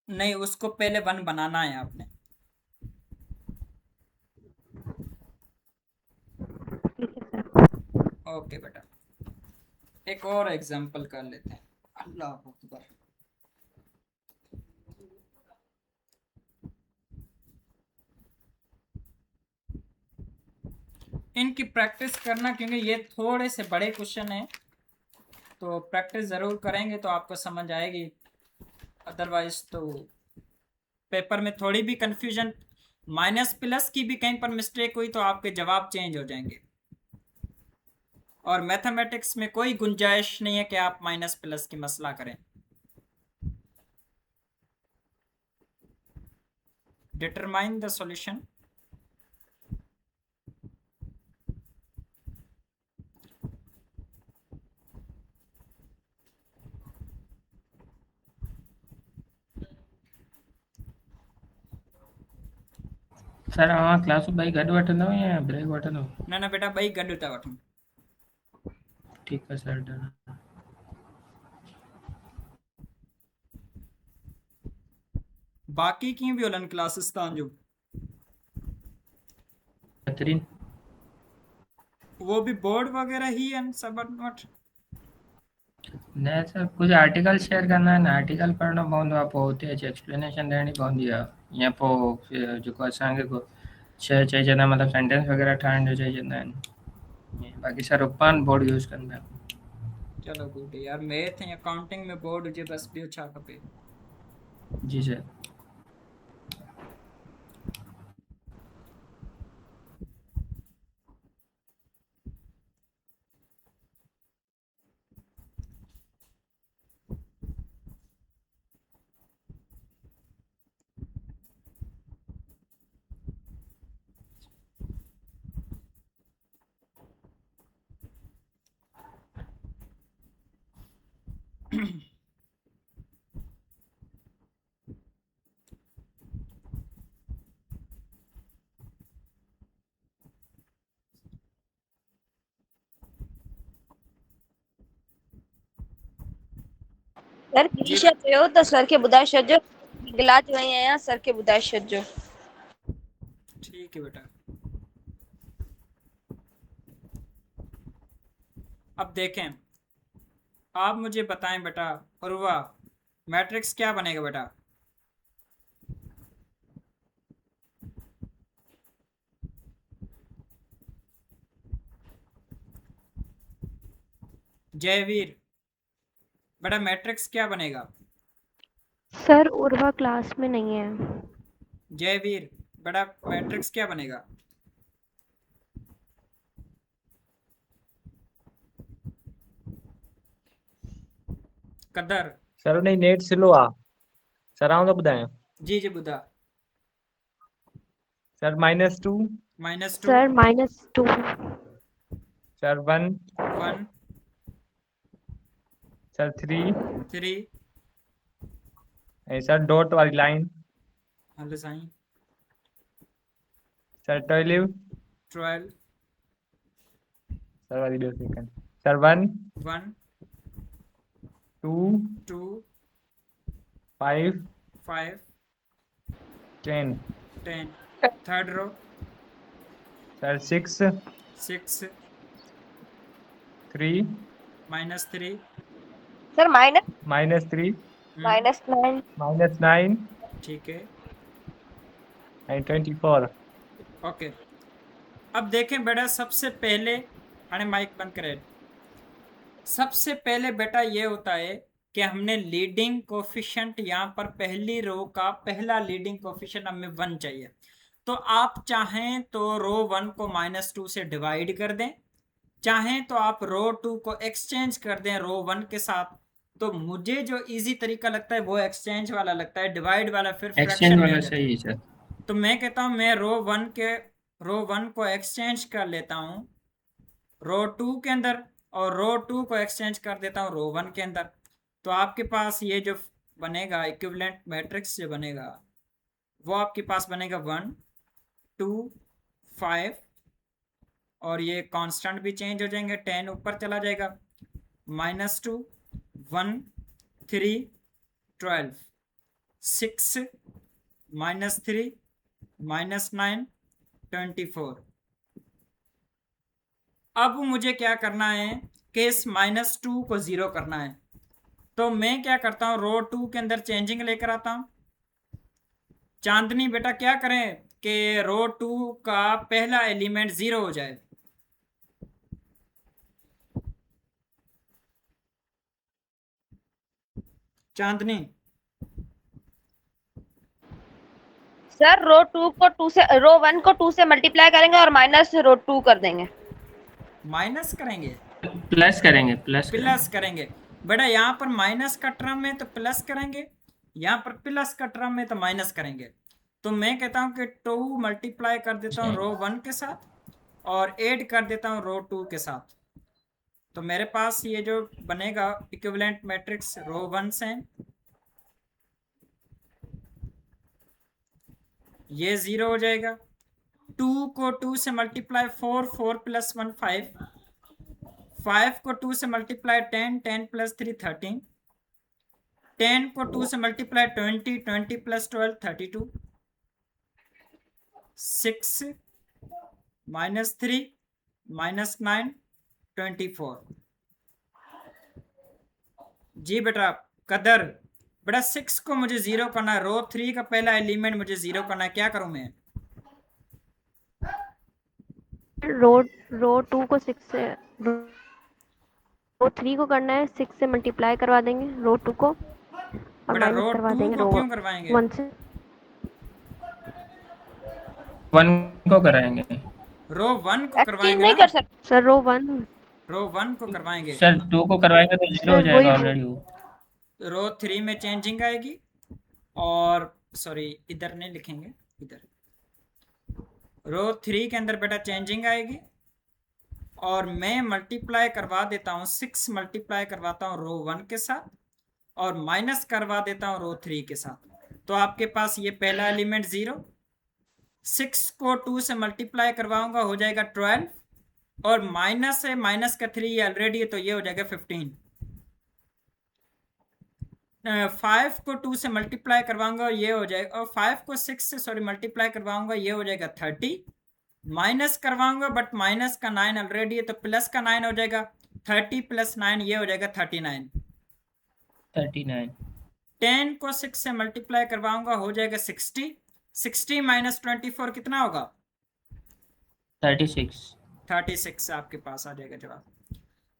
नहीं, उसको पहले 1 बनाना है आपने। ठीक है सर। ओके बेटा, एक और एग्जांपल कर लेते हैं। अल्लाह अकबर। इनकी प्रैक्टिस करना, क्योंकि ये थोड़े से बड़े क्वेश्चन हैं, तो प्रैक्टिस ज़रूर करेंगे तो आपको समझ आएगी। अदरवाइज तो पेपर में थोड़ी भी कंफ्यूजन, माइनस प्लस की भी कहीं पर मिस्टेक हुई तो आपके जवाब चेंज हो जाएंगे। और मैथमेटिक्स में कोई गुंजाइश नहीं है कि आप माइनस प्लस की मसला करें। Determine the solution. सर हाँ क्लास भाई गॾु वठंदव या ब्रेक वठंदव? न बेटा, भाई गॾु था वठूं। ठीक है सर, डन। बाकी कीअं बि हलनि क्लासिस तव्हांजूं? बहितरीन। वो भी बोर्ड वगैरह ही आहिनि सभु वटि? न सर, कुछ आर्टिकल शेयर करना है, आर्टिकल पढ़ना पवंदो आहे, पोइ हुते अची एक्सप्लेनेशन ॾियणी पवंदी आहे। या पोइ जेको असांखे को शइ चई छॾंदा, मतिलबु सेंटेंस वग़ैरह ठाहिण जो चई छॾंदा आहिनि। बाक़ी सर उपमान बोर्ड यूज़ कंदा आहियूं। चलो गुड यार, मैथ ऐं अकाउंटिंग में बोर्ड हुजे बस, ॿियो छा खपे। जी सर। सर गिरीशा चयो त सर खे ॿुधाए छॾिजो, गिलाज वई आहियां, सर खे ॿुधाए छॾिजो। ठीक है बेटा। अब देखें, आप मुझे बताएं बेटा, उर्वा, मैट्रिक्स क्या बनेगा बेटा? जयवीर बेटा, मैट्रिक्स क्या बनेगा? सर उर्वा क्लास में नहीं है। जयवीर बेटा, मैट्रिक्स क्या बनेगा? कदर। सर उनजी नेट स्लो आहे। सर आउं थो ॿुधायां। जी जी ॿुधा। सर -2। -2। सर -2। सर 1। 1। सर 3। 3। ऐं सर डॉट वाली लाइन। हलो साईं। सर 12। 12। सर वाली 2 second. Sir 1 1। 2 2। 5 5। 10। 10। Third row. Sir 6 6। 3 -3। Sir -3 -9 -9 ठीक है, and 24. ओके। अब देखें बेटा, सबसे पहले अरे माइक बंद करें। सबसे पहले बेटा ये होता है कि हमने लीडिंग कोफिशिएंट, यहाँ पर पहली रो का पहला लीडिंग कोफिशिएंट हमें 1 चाहिए। तो आप चाहें तो रो 1 को -2 से डिवाइड कर दें, चाहें तो आप रो 2 को एक्सचेंज कर दें रो 1 के साथ। तो मुझे जो इजी तरीका लगता है वो एक्सचेंज वाला लगता है, डिवाइड वाला फिर एक्सचेंज फ्रैक्शन में वाला हो जाता है। सही है सर। तो मैं कहता हूं मैं रो 1 को एक्सचेंज कर लेता हूं रो 2 के अंदर, और रो 2 को एक्सचेंज कर देता हूं रो 1 के अंदर। तो आपके पास ये जो बनेगा इक्विवेलेंट मैट्रिक्स जो बनेगा वो आपके पास बनेगा 1 2 5, और ये कांस्टेंट भी चेंज हो जाएंगे, 10 ऊपर चला जाएगा, -2 1 3 12 6 -3 -9 24। अब मुझे क्या करना है कि इस -2 को 0 करना है। तो मैं क्या करता हूं, रो 2 के अंदर चेंजिंग लेकर आता हूं। चांदनी बेटा क्या करें कि रो 2 का पहला एलिमेंट 0 हो जाए। चांदनी सर रो 1 को 2 से मल्टीप्लाई करेंगे और माइनस रो 2 कर देंगे। माइनस करेंगे, प्लस करेंगे, प्लस प्लस करेंगे बेटा। यहाँ पर माइनस का टर्म है तो प्लस करेंगे, यहाँ पर प्लस का टर्म है तो माइनस करेंगे। तो मैं कहता हूँ कि 2 मल्टीप्लाई कर देता हूँ रो 1 के साथ और ऐड कर देता हूँ रो 2 के साथ। तो मेरे पास ये जो बनेगा इक्विवेलेंट मैट्रिक्स रो 1 से ये 0 हो जाएगा। 2 को 2 से मल्टीप्लाई 4 4 + 1 5, 5 को 2 से मल्टीप्लाई 10 10 + 3 13, 10 को 2 से मल्टीप्लाई 20 20 + 12 32, 6 -3 -9 24। जी बेटा कदर, बेटा 6 को मुझे 0 करना है, रो 3 का पहला एलिमेंट मुझे 0 करना है, क्या करूं मैं? रो 2 को 6 से रो 3 को करना है, 6 से मल्टीप्लाई करवा देंगे रो 2 को और बेटा माइनस रो करवा 2 देंगे को रो क्यों करवाएंगे? 1 से। 1 को कराएंगे रो 1 को एक्सचेंज करवाएंगे नहीं ना? कर सकते। सर रो 1 को करवाएंगे। सर। 2 को करवाएंगे तो 0 हो सर जाएगा वही ऑलरेडी वो। रो 3 में चेंजिंग आएगी, और सॉरी इधर नहीं लिखेंगे, इधर रो 3 के अंदर बेटा चेंजिंग आएगी, और मैं मल्टीप्लाई करवा देता हूँ 6 मल्टीप्लाई करवाता हूँ रो 1 के साथ और माइनस करवा देता हूँ रो 3 के साथ। तो आपके पास ये पहला एलिमेंट 0, 6 को 2 से मल्टीप्लाई करवाऊंगा हो जाएगा 12, और माइनस है, माइनस का 3 ये ऑलरेडी है तो ये हो जाएगा 15। 5 को 2 से मल्टीप्लाई करवाऊंगा ये हो जाएगा, और 5 को 6 से सॉरी मल्टीप्लाई करवाऊंगा ये हो जाएगा 30, माइनस करवाऊंगा बट माइनस का 9 ऑलरेडी है तो प्लस का 9 हो जाएगा, 30 + 9 ये हो जाएगा 39। 39 10 को 6 से मल्टीप्लाई करवाऊंगा हो जाएगा 60, 60 - 24 कितना होगा? 36 36 आपके पास आ जाएगा जवाब।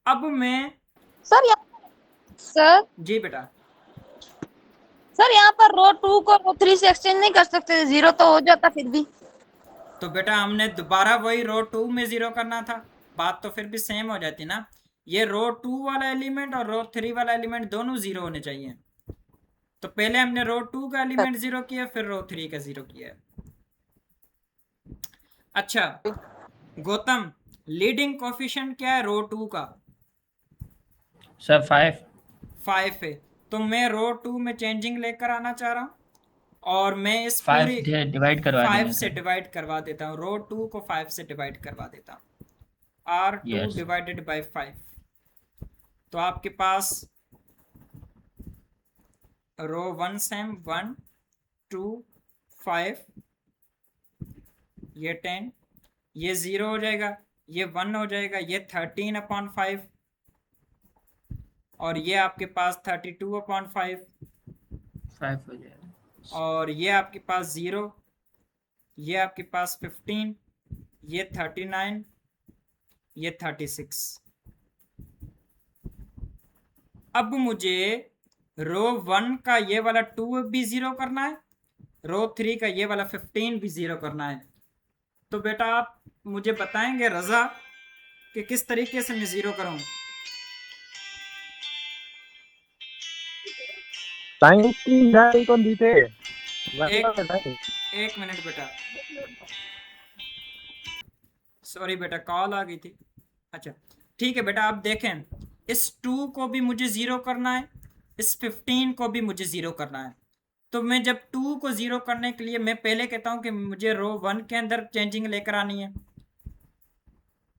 अब मैं सर जी बेटा यहाँ पर रो 2 को रो 3 से एक्सचेंज नहीं कर सकते, 0 तो हो जाता फिर भी। तो बेटा हमने दोबारा वही रो 2 में 0 करना था, बात तो फिर भी सेम हो जाती ना। ये रो 2 वाला एलिमेंट और रो 3 वाला एलिमेंट दोनों 0 होने चाहिए। तो पहले हमने रो 2 का एलिमेंट 0 किया, फिर रो 3 का 0 किया। अच्छा गौतम, लीडिंग कोफिशिएंट क्या है रो 2 का? सर 5 है। तो मैं रो 2 में चेंजिंग लेकर आना चाह रहा हूँ, और मैं इस 5 पूरी डिवाइड करवा 5 देंगे से सर। डिवाइड करवा देता हूँ, रो 2 को 5 से डिवाइड करवा देता हूँ, R2 Yes. Divided by 5। तो आपके पास रो 1 से 1 2 5, ये 10, ये 0 हो जाएगा, ये 1 हो जाएगा, ये 13/5, और ये आपके पास 32/5। 5 हो जाएगा और ये आपके पास 0, ये आपके पास 15, ये 39, ये 36। अब मुझे रो 1 का ये वाला 2 भी 0 करना है, रो 3 का ये वाला 15 भी 0 करना है। तो बेटा आप मुझे बताएंगे रजा कि किस तरीके से मैं 0 करूं। साइंस की डायरी कौन दी थे? एक मिनट बेटा, सॉरी बेटा कॉल आ गई थी। अच्छा ठीक है बेटा, आप देखें इस 2 को भी मुझे 0 करना है, इस 15 को भी मुझे 0 करना है। तो मैं जब 2 को 0 करने के लिए मैं पहले कहता हूं कि मुझे रो 1 के अंदर चेंजिंग लेकर आनी है।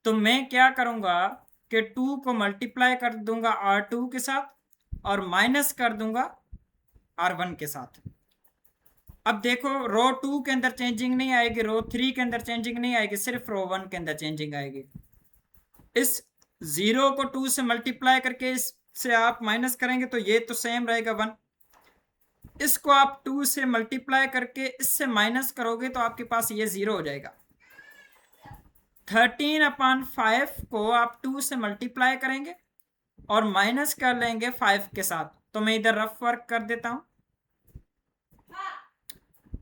तो मैं क्या करूंगा कि 2 को मल्टीप्लाई कर दूंगा R2 के साथ और माइनस कर दूंगा R1 के साथ। अब देखो रो 2 के अंदर चेंजिंग नहीं आएगी, रो 3 के अंदर चेंजिंग नहीं आएगी, सिर्फ रो 1 के अंदर चेंजिंग आएगी। इस 0 को 2 से मल्टीप्लाई करके इससे आप माइनस करेंगे तो ये तो सेम रहेगा 1। इसको आप 2 से मल्टीप्लाई करके इससे माइनस करोगे तो आपके पास ये 0 हो जाएगा। 13/5 को आप 2 से मल्टीप्लाई करेंगे और माइनस कर लेंगे 5 के साथ। तो मैं इधर रफ वर्क कर देता हूं।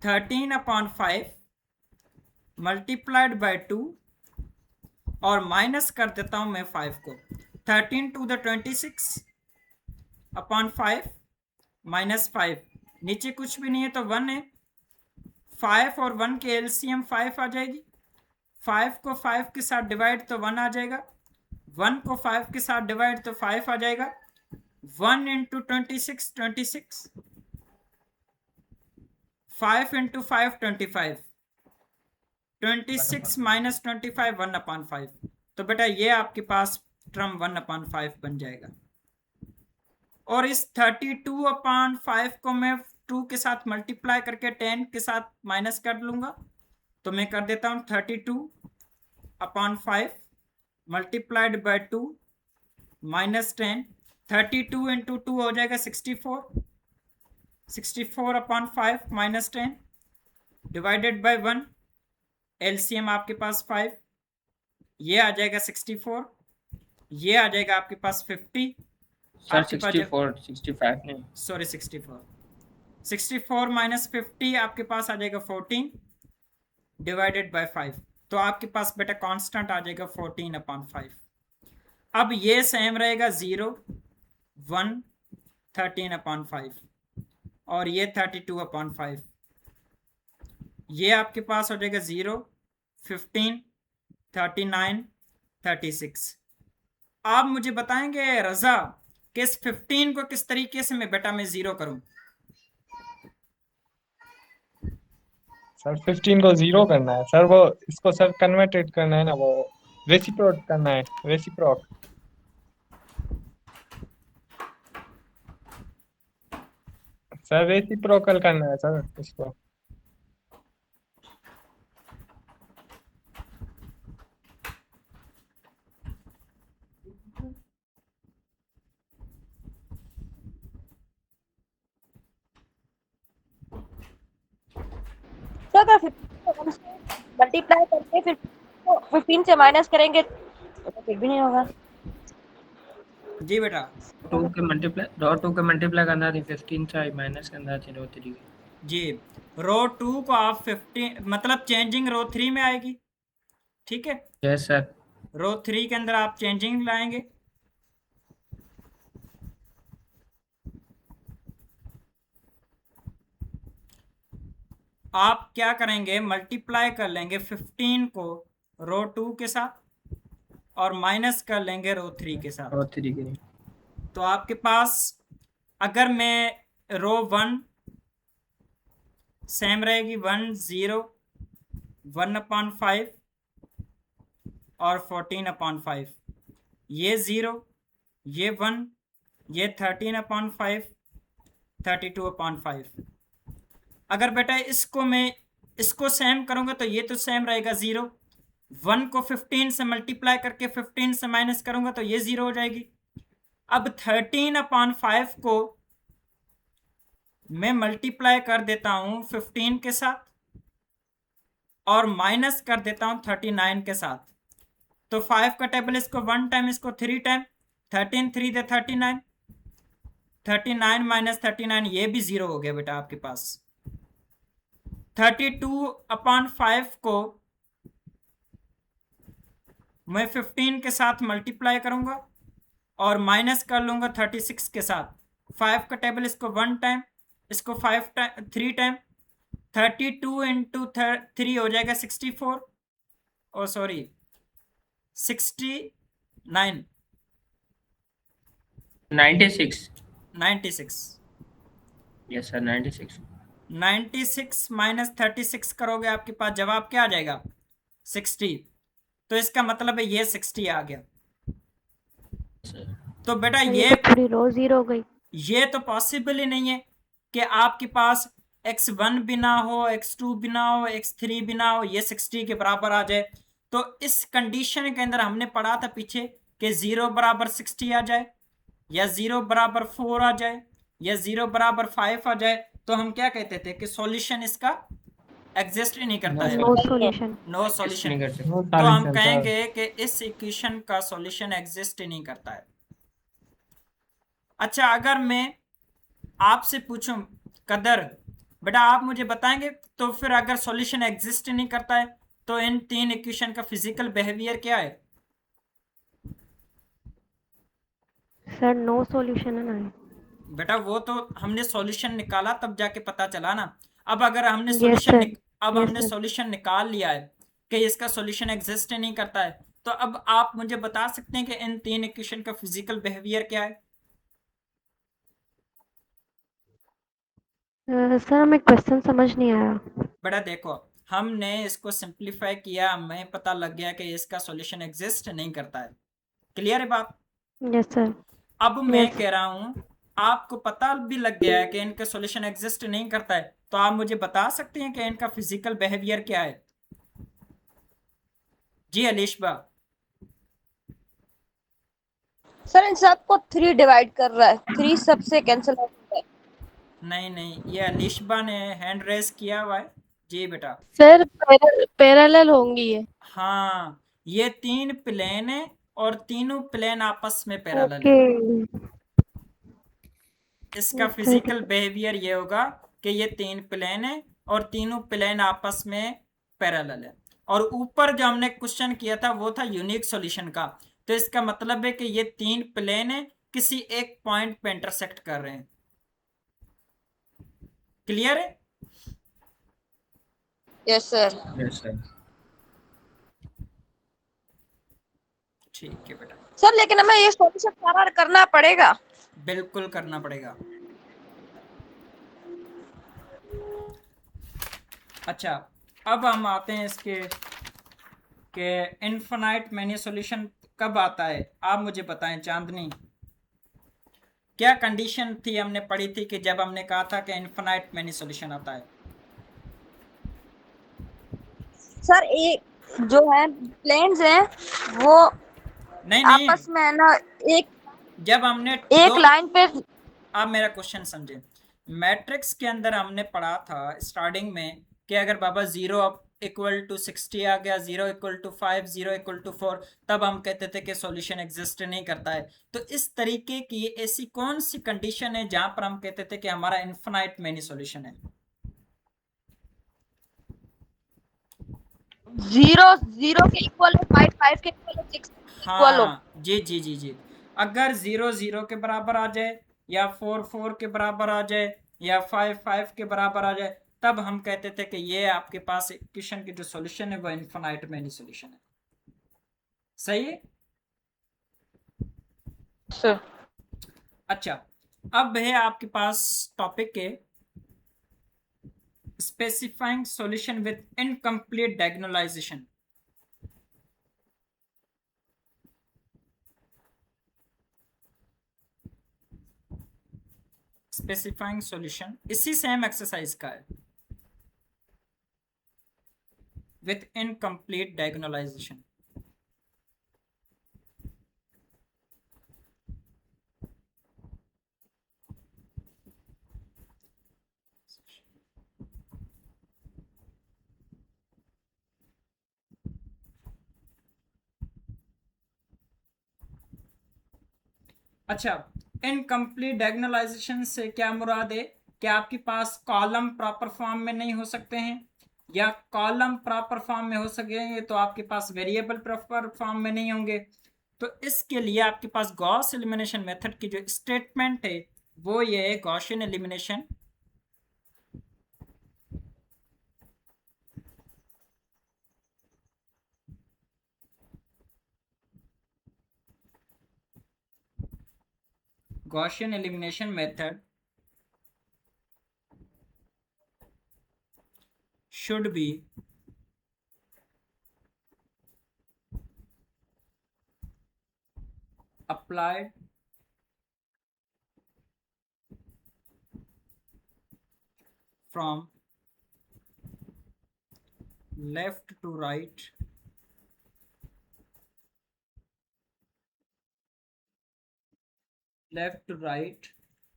13/5 मल्टीप्लाइड बाय 2 और माइनस कर देता हूं मैं 5 को। 13 to the 26/5 माइनस 5, नीचे कुछ भी नहीं है तो 1 है। 5 और 1 के एलसीएम 5 आ जाएगी। 5 को 5 के साथ डिवाइड तो 1 आ जाएगा, 1 को 5 के साथ डिवाइड तो 5 आ जाएगा। 1 into 26 26, 5 into 5 25, 26 minus 25 1/5। तो बेटा ये आपके पास टर्म 1/5 बन जाएगा। और इस 32/5 को मैं 2 के साथ मल्टीप्लाई करके 10 के साथ माइनस कर लूंगा। तो मैं कर देता हूं 32/5 मल्टीप्लाइड बाय 2 माइनस 10। 32 into 2 हो जाएगा 64, 64/5 माइनस 10 डिवाइडेड बाय 1। एलसीएम आपके पास 5, ये आ जाएगा 64, ये आ जाएगा आपके पास 50। सर 64 65 नहीं, सॉरी 64, 64 माइनस 50 आपके पास आ जाएगा 14 डिवाइडेड बाय 5। तो आपके पास बेटा कांस्टेंट आ जाएगा 14/5। अब ये सेम रहेगा 0 1 13/5 और ये 32/5। ये आपके पास हो जाएगा 0 15 39 36। आप मुझे बताएंगे रजा कि इस 15 को किस तरीके से मैं बेटा मैं 0 करूं। सर 15 को 0 करना है सर, वो इसको सर कन्वर्टेड करना है ना, वो रेसिप्रोक करना है, रेसिप्रोक। सर रेसिप्रोकल करना है सर इसको। तो अगर 15 से मल्टीप्लाई करके फिर 15 से माइनस करेंगे तो फिर भी नहीं होगा। जी बेटा 2 के मल्टीप्लाई रो 2 के मल्टीप्लाई करना थी 15 से माइनस करना थी रो 3 जी, रो 2 को आप 15 मतलब चेंजिंग रो 3 में आएगी, ठीक है। Yes sir. रो 3 के अंदर आप चेंजिंग लाएंगे। आप क्या करेंगे मल्टीप्लाई कर लेंगे 15 को रो 2 के साथ और माइनस कर लेंगे रो 3 के साथ। रो 3 के तो आपके पास अगर मैं रो 1 सेम रहेगी 1 0 1/5 और 14/5, ये 0 ये 1 ये 13/5 32/5। अगर बेटा इसको मैं इसको सेम करूंगा तो ये तो सेम रहेगा 0। 1 को 15 से मल्टीप्लाई करके 15 से माइनस करूंगा तो ये 0 हो जाएगी। अब 13/5 को मैं मल्टीप्लाई कर देता हूं 15 के साथ और माइनस कर देता हूं 39 के साथ। तो 5 का टेबल, इसको 1 टाइम, इसको 3 टाइम, 13 3 दे 39, 39 माइनस 39, ये भी 0 हो गया बेटा आपके पास। 32/5 को मैं 15 के साथ मल्टीप्लाई करूंगा और माइनस कर लूंगा 36 के साथ। 5 का टेबल, इसको 1 टाइम, इसको 5 टाइम 3 टाइम, 32 इंटू 3 हो जाएगा 64, ओ सॉरी 69, 96। 96। Yes sir 96। 96 माइनस 36 करोगे, आपके पास जवाब क्या आ जाएगा? 60। तो इसका मतलब है ये 60 आ गया। सर तो बेटा सर, ये ये तो पूरी रो जीरो हो गई। ये तो पॉसिबल ही नहीं है कि आपके पास x1 भी ना हो, x2 भी ना हो, x3 भी ना हो, ये 60 के बराबर आ जाए। तो इस कंडीशन के अंदर हमने पढ़ा था पीछे कि 0 बराबर 60 आ जाए, या 0 बराबर 4 आ जाए, या 0 बराबर 5 आ जाए, तो हम क्या कहते थे कि सॉल्यूशन इसका एग्जिस्ट ही नहीं करता है, नो सॉल्यूशन। नो कुछ सॉल्यूशन। नहीं कर सकते। नो तो हम सॉल्यूशन सर। कहेंगे कि इस इक्वेशन का सॉल्यूशन एग्जिस्ट ही नहीं करता है। अच्छा, अगर मैं आपसे पूछूं कदर, बेटा आप मुझे बताएंगे तो फिर अगर सॉल्यूशन एग्जिस्ट नहीं करता है तो इन 3 इक्वेशन का फिजिकल बिहेवियर क्या है? सर नो सॉल्यूशन है ना। बेटा वो तो हमने सॉल्यूशन निकाला तब जाके पता चला ना। अब अगर हमने यस सॉल्यूशन सर, अब यस हमने सर। सॉल्यूशन निकाल लिया है कि इसका सॉल्यूशन एग्जिस्ट नहीं करता है, तो अब आप मुझे बता सकते हैं कि इन 3 इक्वेशन का फिजिकल बिहेवियर क्या है? सर हमें क्वेश्चन समझ नहीं आया। बेटा देखो, हमने इसको सिंप्लीफाई किया, हमें पता लग गया कि इसका सॉल्यूशन एग्जिस्ट नहीं करता है। क्लियर है बात? Yes sir. अब मैं यस। कह रहा हूं आपको पता भी लग गया है कि इनका सॉल्यूशन एग्जिस्ट नहीं करता है, तो आप मुझे बता सकते हैं कि इनका फिजिकल बिहेवियर क्या है? जी अलीशबा। सर इन सबको 3 डिवाइड कर रहा है, 3 सबसे कैंसिल आउट होता है। नहीं नहीं, ये अलीशबा ने हैंड रेस किया हुआ है। जी बेटा। सर पैरेलल होंगी ये। हाँ, ये 3 प्लेन है और तीनों प्लेन आपस में पैरेलल ओके। है। इसका अच्छा ठीक फिजिकल है। बिहेवियर ये होगा कि ये 3 प्लेन है और तीनों प्लेन आपस में पैरेलल है। और ऊपर जो हमने क्वेश्चन किया था वो था यूनिक सॉल्यूशन का, तो इसका मतलब है कि ये 3 प्लेन है, किसी एक पॉइंट पे इंटरसेक्ट कर रहे हैं। क्लियर है? Yes sir. Yes sir. ठीक है बेटा, सर लेकिन हमें ये सॉल्यूशन सारा करना पड़ेगा। बिल्कुल करना पड़ेगा। अच्छा, अब हम आते हैं इसके कि इनफिनाइट मैनी सॉल्यूशन कब आता है, आप मुझे बताएं चांदनी। क्या कंडीशन थी हमने पढ़ी थी कि जब हमने कहा था कि इनफिनाइट मैनी सॉल्यूशन आता है? सर एक जो है प्लेन्स हैं वो नहीं नहीं, आपस में है ना, एक जब हमने एक लाइन पे। आप मेरा क्वेश्चन समझे। मैट्रिक्स के अंदर हमने पढ़ा था स्टार्टिंग में कि अगर बाबा 0 इक्वल टू 60 आ गया, 0 इक्वल टू 5, 0 इक्वल टू 4, तब हम कहते थे कि सॉल्यूशन एग्जिस्ट नहीं करता है। तो इस तरीके की ऐसी कौन सी कंडीशन है जहां पर हम कहते थे कि हमारा इनफिनाइट मैनी सॉल्यूशन है? 0 के इक्वल हो, 5 के इक्वल हो, 6 के इक्वल हो। हाँ जी जी जी जी। अगर 0 0 के बराबर आ जाए, या 4 4 के बराबर आ जाए, या 5 5 के बराबर आ जाए, तब हम कहते थे कि ये आपके पास इक्वेशन की जो सॉल्यूशन है वो इनफिनाइट मैनी सॉल्यूशन है। सही है? सर अच्छा, अब है आपके पास टॉपिक है specifying solution with incomplete diagonalization. Specifying solution इसी सेम एक्सरसाइज का है, विथ इनकम्प्लीट डायगोनलाइजेशन। अच्छा, इनकम्प्लीट डायगोनलाइजेशन से क्या मुराद है कि आपके पास कॉलम प्रॉपर फॉर्म में नहीं हो सकते हैं, या कॉलम प्रॉपर फॉर्म में हो सकेंगे तो आपके पास वेरिएबल प्रॉपर फॉर्म में नहीं होंगे। तो इसके लिए आपके पास गॉस एलिमिनेशन मेथड की जो स्टेटमेंट है वो ये है, Gaussian elimination Gaussian elimination method should be applied from left to right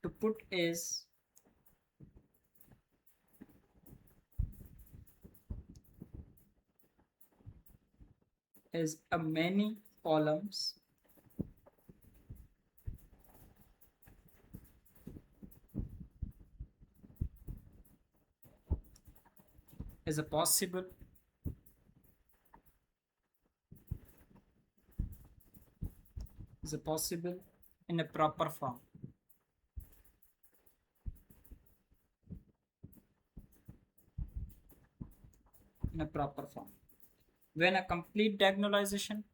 to put is a many columns is a possible in a proper form. In a proper form, when a complete diagonalization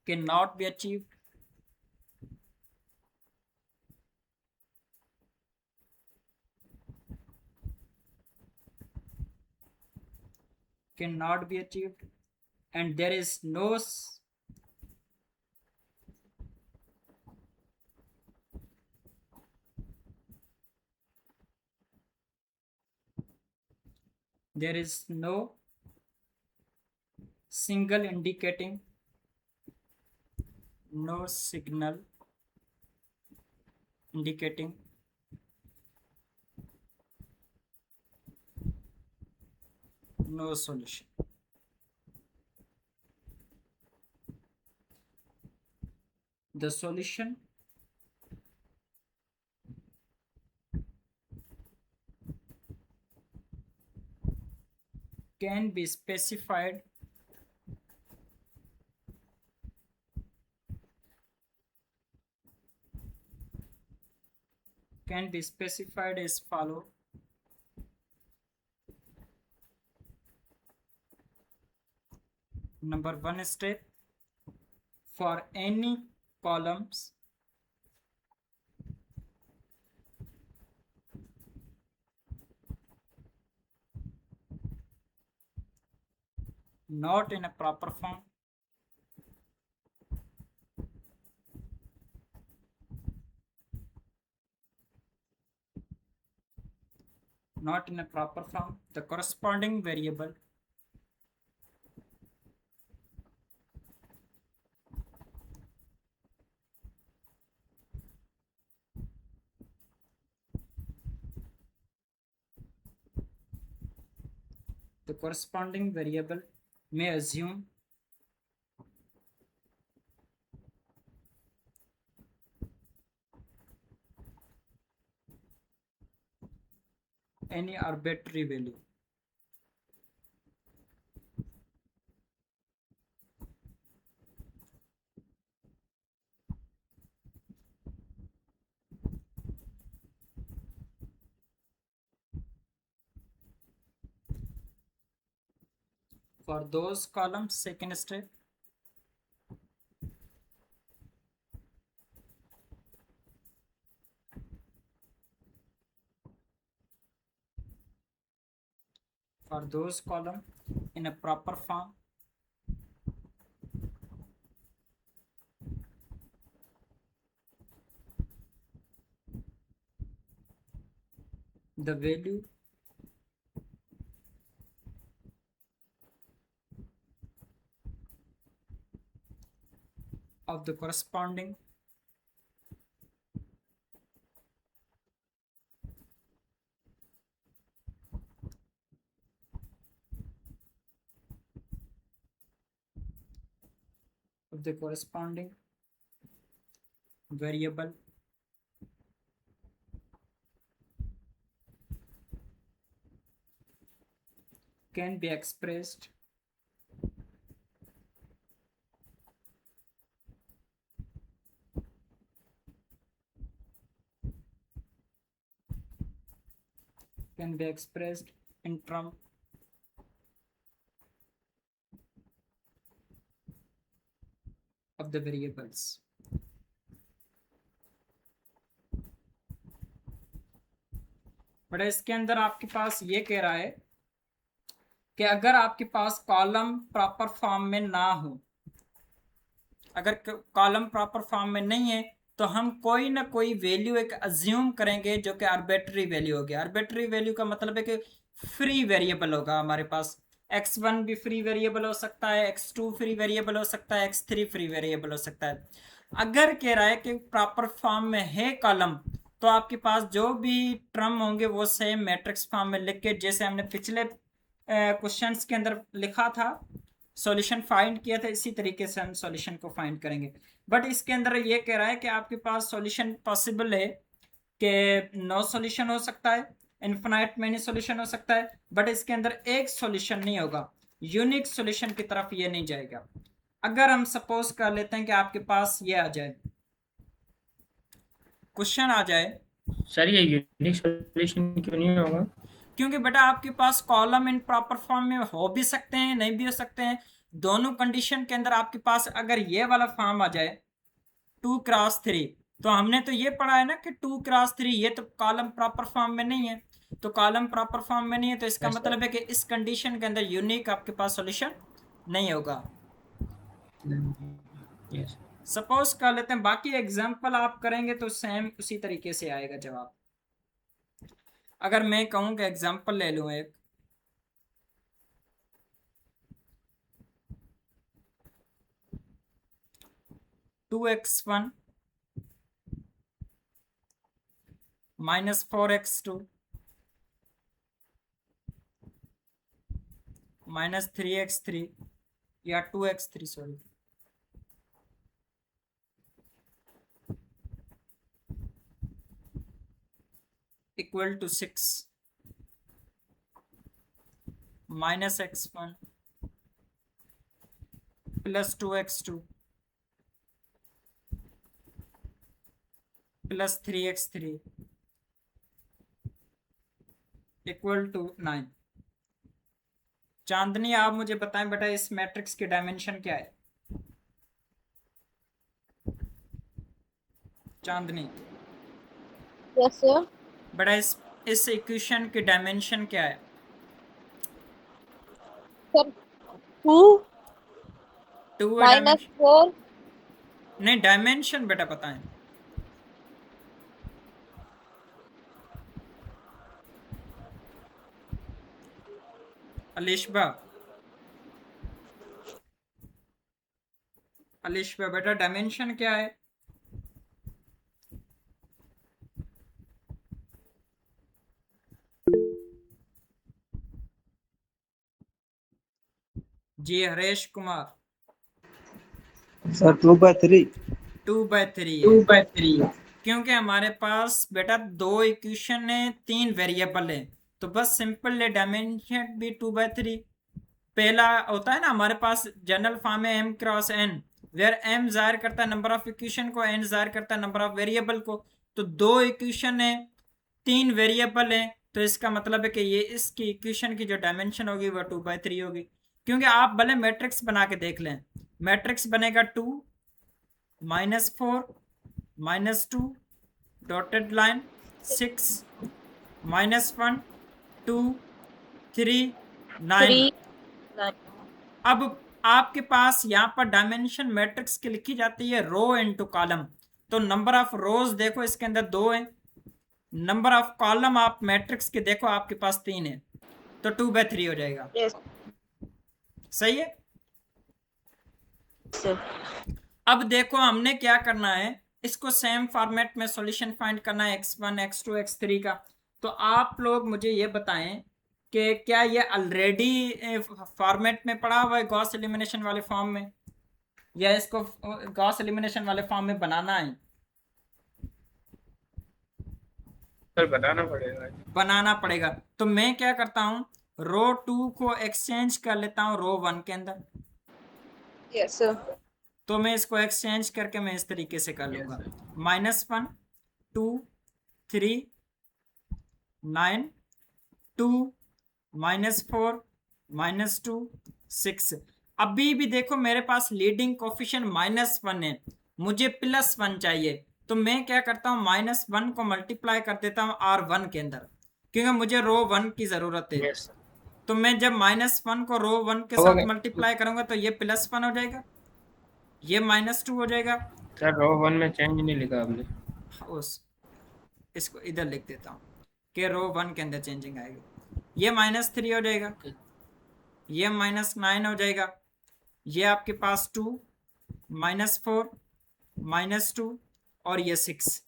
cannot be achieved, and there is no single indicating no signal indicating no solution. The solution can be specified as follow. Number one step, for any columns not in a proper form, the corresponding variable may assume any arbitrary value. For those columns, second step, for those columns in a proper form, the value of the corresponding variable can be expressed in terms of the variables. But इसके अंदर आपके पास ये कह रहा है कि अगर आपके पास कॉलम प्रॉपर फॉर्म में ना हो, अगर कॉलम प्रॉपर फॉर्म में नहीं है तो हम कोई ना कोई वैल्यू एक अज्यूम करेंगे जो कि आर्बिट्ररी वैल्यू होगी। आर्बिट्ररी वैल्यू का मतलब है कि फ्री वेरिएबल होगा हमारे पास। x1 भी फ्री वेरिएबल हो सकता है, x2 फ्री वेरिएबल हो सकता है, x3 फ्री वेरिएबल हो सकता है। अगर कह रहा है कि प्रॉपर फॉर्म में है कॉलम तो आपके पास जो भी टर्म होंगे वो सेम मैट्रिक्स फॉर्म में लिख के, जैसे हमने पिछले क्वेश्चंस के अंदर लिखा था, सॉल्यूशन फाइंड किया था, इसी तरीके से हम सॉल्यूशन को फाइंड करेंगे। बट इसके अंदर ये कह रहा है कि आपके पास सॉल्यूशन पॉसिबल है कि नो सॉल्यूशन हो सकता है, इन्फिनाइट मैनी सॉल्यूशन हो सकता है, बट इसके अंदर एक सॉल्यूशन नहीं होगा, यूनिक सॉल्यूशन की तरफ ये नहीं जाएगा। अगर हम सपोज कर लेते हैं कि आपके पास ये आ जाए, क्वेश्चन आ जाए, सर ये यूनिक सॉल्यूशन क्यों नहीं होगा? क्योंकि बेटा आपके पास कॉलम इन प्रॉपर फॉर्म में हो भी सकते हैं, नहीं भी हो सकते हैं। दोनों कंडीशन के अंदर आपके पास अगर ये वाला फॉर्म आ जाए 2x3, तो हमने तो ये पढ़ा है ना कि 2x3, ये तो कॉलम प्रॉपर फॉर्म में नहीं है। तो कॉलम प्रॉपर फॉर्म में नहीं है तो इसका Yes, मतलब है कि इस कंडीशन के अंदर यूनिक आपके पास सॉल्यूशन नहीं होगा। यस सपोज कर लेते हैं, बाकी एग्जांपल आप करेंगे तो सेम उसी तरीके से आएगा जवाब। अगर मैं कहूँ कि एग्जांपल ले लूँ एक, (2x1 - 4x2 - 3x3 या 2x3 sorry equal to 6 - x1 plus 2x2 plus 3x3 equal to 9। Chandni आप मुझे बताएं बेटा इस मैट्रिक्स की डायमेंशन क्या है? चांदनी यस सर। बेटा इस इक्वेशन की डायमेंशन क्या है? सर 2 2 -4 नहीं, डायमेंशन बेटा बताएं। अलिशबा बेटा डायमेंशन क्या है? जी हरेश कुमार। सर 2/3 2/3 क्योंकि हमारे पास बेटा दो इक्वेशन है, 3 वेरिएबल है, तो बस सिंपल डायमेंशन भी 2/3। पहला होता है ना हमारे पास जनरल फॉर्म है m cross n, where m जाहिर करता है नंबर ऑफ इक्वेशन को, n जाहिर करता है नंबर ऑफ वेरिएबल को। तो दो इक्वेशन है, 3 वेरिएबल है, तो इसका मतलब है कि ये इसकी इक्वेशन की जो डायमेंशन होगी वो 2/3 होगी। क्योंकि आप भले मैट्रिक्स बना के देख लें, मैट्रिक्स बनेगा 2 -4 -2 डॉटेड लाइन 6 -1 2 3 9। अब आपके पास यहाँ पर डायमेंशन मैट्रिक्स की लिखी जाती है रो इनटू कॉलम, तो नंबर ऑफ रोज देखो इसके अंदर 2 है, नंबर ऑफ कॉलम आप मैट्रिक्स के देखो आपके पास 3 है, तो 2/3 हो जाएगा। यस सही है। सर। अब देखो हमने क्या करना है, इसको सेम फॉर्मेट में सॉल्यूशन फाइंड करना है x1 x2 x3 का। तो आप लोग मुझे ये बताएं कि क्या ये ऑलरेडी फॉर्मेट में पड़ा हुआ है गॉस एलिमिनेशन वाले फॉर्म में, या इसको गॉस एलिमिनेशन वाले फॉर्म में बनाना है? सर बताना पड़ेगा। बनाना पड़ेगा। तो मैं क्या करता हूँ, रो 2 को एक्सचेंज कर लेता हूँ रो 1 के अंदर। Yes, sir. तो मैं इसको एक्सचेंज करके मैं इस तरीके से कर लूंगा, -1 2 3 9 2 -4 -2 6। अभी भी देखो मेरे पास लीडिंग कोफिशिएंट -1 है, मुझे +1 चाहिए। तो मैं क्या करता हूँ, -1 को मल्टीप्लाई कर देता हूँ R1 के अंदर, क्योंकि मुझे रो 1 की जरूरत है। Yes sir. तो मैं जब -1 को रो 1 के हो साथ गया। मल्टीप्लाई करूंगा तो ये +1 हो जाएगा, ये -2 हो जाएगा। सर रो 1 में चेंज नहीं लिखा आपने। उस इसको इधर लिख देता हूँ कि रो 1 के अंदर चेंजिंग आएगी। ये -3 हो जाएगा, ये -9 हो जाएगा, ये आपके पास 2 -4 -2 और ये 6।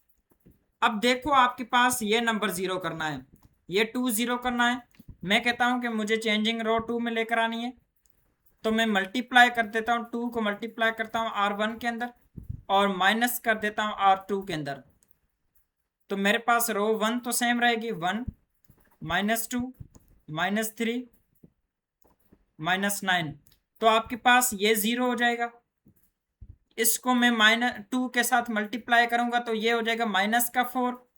अब देखो आपके पास ये नंबर 0 करना है, ये 2 0 करना है। मैं कहता हूं कि मुझे चेंजिंग रो 2 में लेकर आनी है। तो मैं मल्टीप्लाई कर देता हूं, 2 को मल्टीप्लाई करता हूं R1 के अंदर और माइनस कर देता हूं R2 के अंदर। तो मेरे पास रो 1 तो सेम रहेगी, 1 -2 -3 -9। तो आपके पास ये 0 हो जाएगा। इसको मैं -2 के साथ मल्टीप्लाई करूंगा तो ये हो जाएगा -4,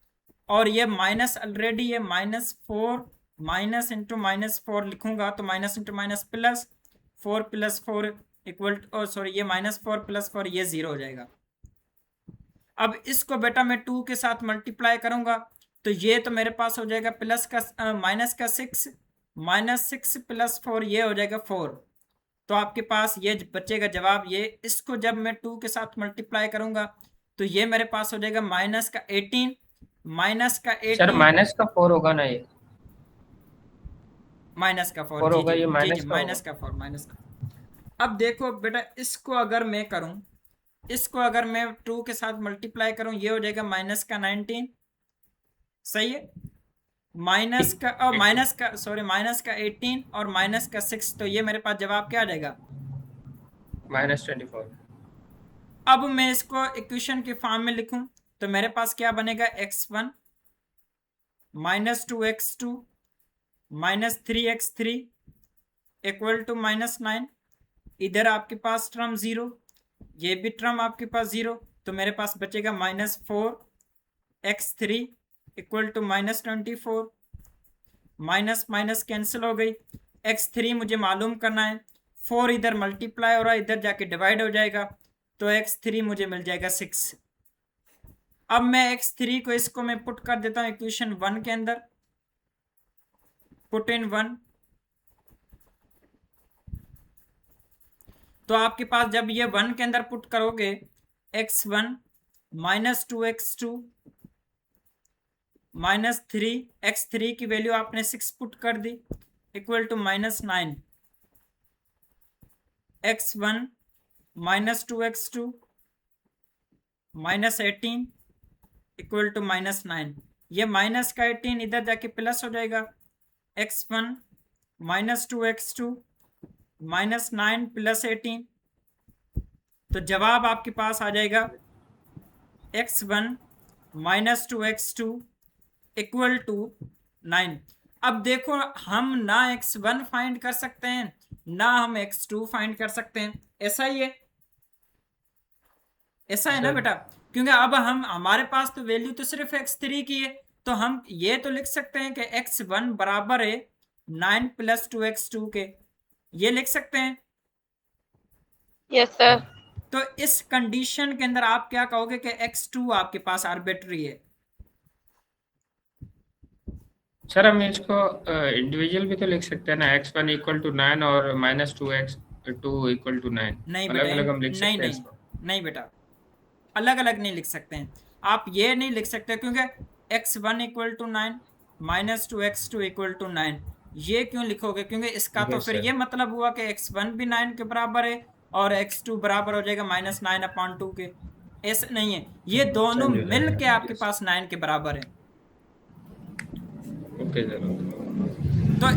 और ये माइनस ऑलरेडी ये -4 माइनस इंटू -4 लिखूंगा तो minus into minus plus 4 + 4 equal sorry ये -4 + 4 ये 0 हो जाएगा। अब इसको बेटा मैं 2 के साथ मल्टीप्लाई करूंगा तो ये तो मेरे पास हो जाएगा प्लस का -6 -6 + 4 ये हो जाएगा 4। तो आपके पास ये बचेगा जवाब। ये इसको जब मैं 2 के साथ मल्टीप्लाई करूंगा तो ये मेरे पास हो जाएगा -18 सर -4 होगा ना, ये -4 4 जी होगा, जी ये जी माइनस जी का होगा। -4 अब देखो बेटा इसको अगर मैं करूं, इसको अगर मैं 2 के साथ मल्टीप्लाई करूं ये हो जाएगा -19, सही है, माइनस का 18 और -6। तो ये मेरे पास जवाब क्या आ जाएगा, -24। अब मैं इसको इक्वेशन के फॉर्म में लिखूं तो मेरे पास क्या बनेगा, x1 -2x2 -3x3 equal to -9। इधर आपके पास टर्म 0, ये भी टर्म आपके पास 0, तो मेरे पास बचेगा -4x3 equal to -24। Minus minus cancel हो गई, x3 मुझे मालूम करना है, 4 इधर मल्टीप्लाई हो रहा है, इधर जाके डिवाइड हो जाएगा, तो x3 मुझे मिल जाएगा 6। अब मैं x3 को इसको मैं पुट कर देता हूँ इक्वेशन 1 के अंदर, पुट इन 1। तो आपके पास जब ये 1 के अंदर पुट करोगे, x1 -2x2 -3x3 की वैल्यू आपने 6 पुट कर दी equal to -9, x1 -2x2 -18 equal to -9। ये माइनस का 18 इधर जाके प्लस हो जाएगा, x1 -2x2 -9 + 18। तो जवाब आपके पास आ जाएगा x1 -2x2 इक्वल टू 9। अब देखो हम ना x1 फाइंड कर सकते हैं ना हम x2 फाइंड कर सकते हैं, ऐसा ही है, ऐसा है ना बेटा, क्योंकि अब हमारे पास तो वैल्यू तो सिर्फ x3 की है, तो हम ये तो लिख सकते हैं कि x1 बराबर है 9 + 2x2 के, ये लिख सकते हैं। Yes, sir. तो इस कंडीशन के अंदर आप क्या कहोगे कि x2 आपके पास आर्बिट्री है। सर हम इसको इंडिविजुअल भी तो लिख सकते हैं ना, x1 = 9 और -2x2 = 9। नहीं अलग अलग हम लिख सकते हैं नहीं इसको। नहीं बेटा, अलग अलग नहीं लिख सकते हैं आप, ये नहीं लिख सकते क्योंकि x1 = 9 -2x2 = 9, ये क्यों लिखोगे, क्योंकि इसका तो Yes, फिर sir. ये मतलब हुआ कि x1 भी 9 के बराबर है और x2 बराबर हो जाएगा -9/2 के। ऐसे नहीं है, ये दोनों मिल के आपके पास 9 के बराबर है। Okay sir. तो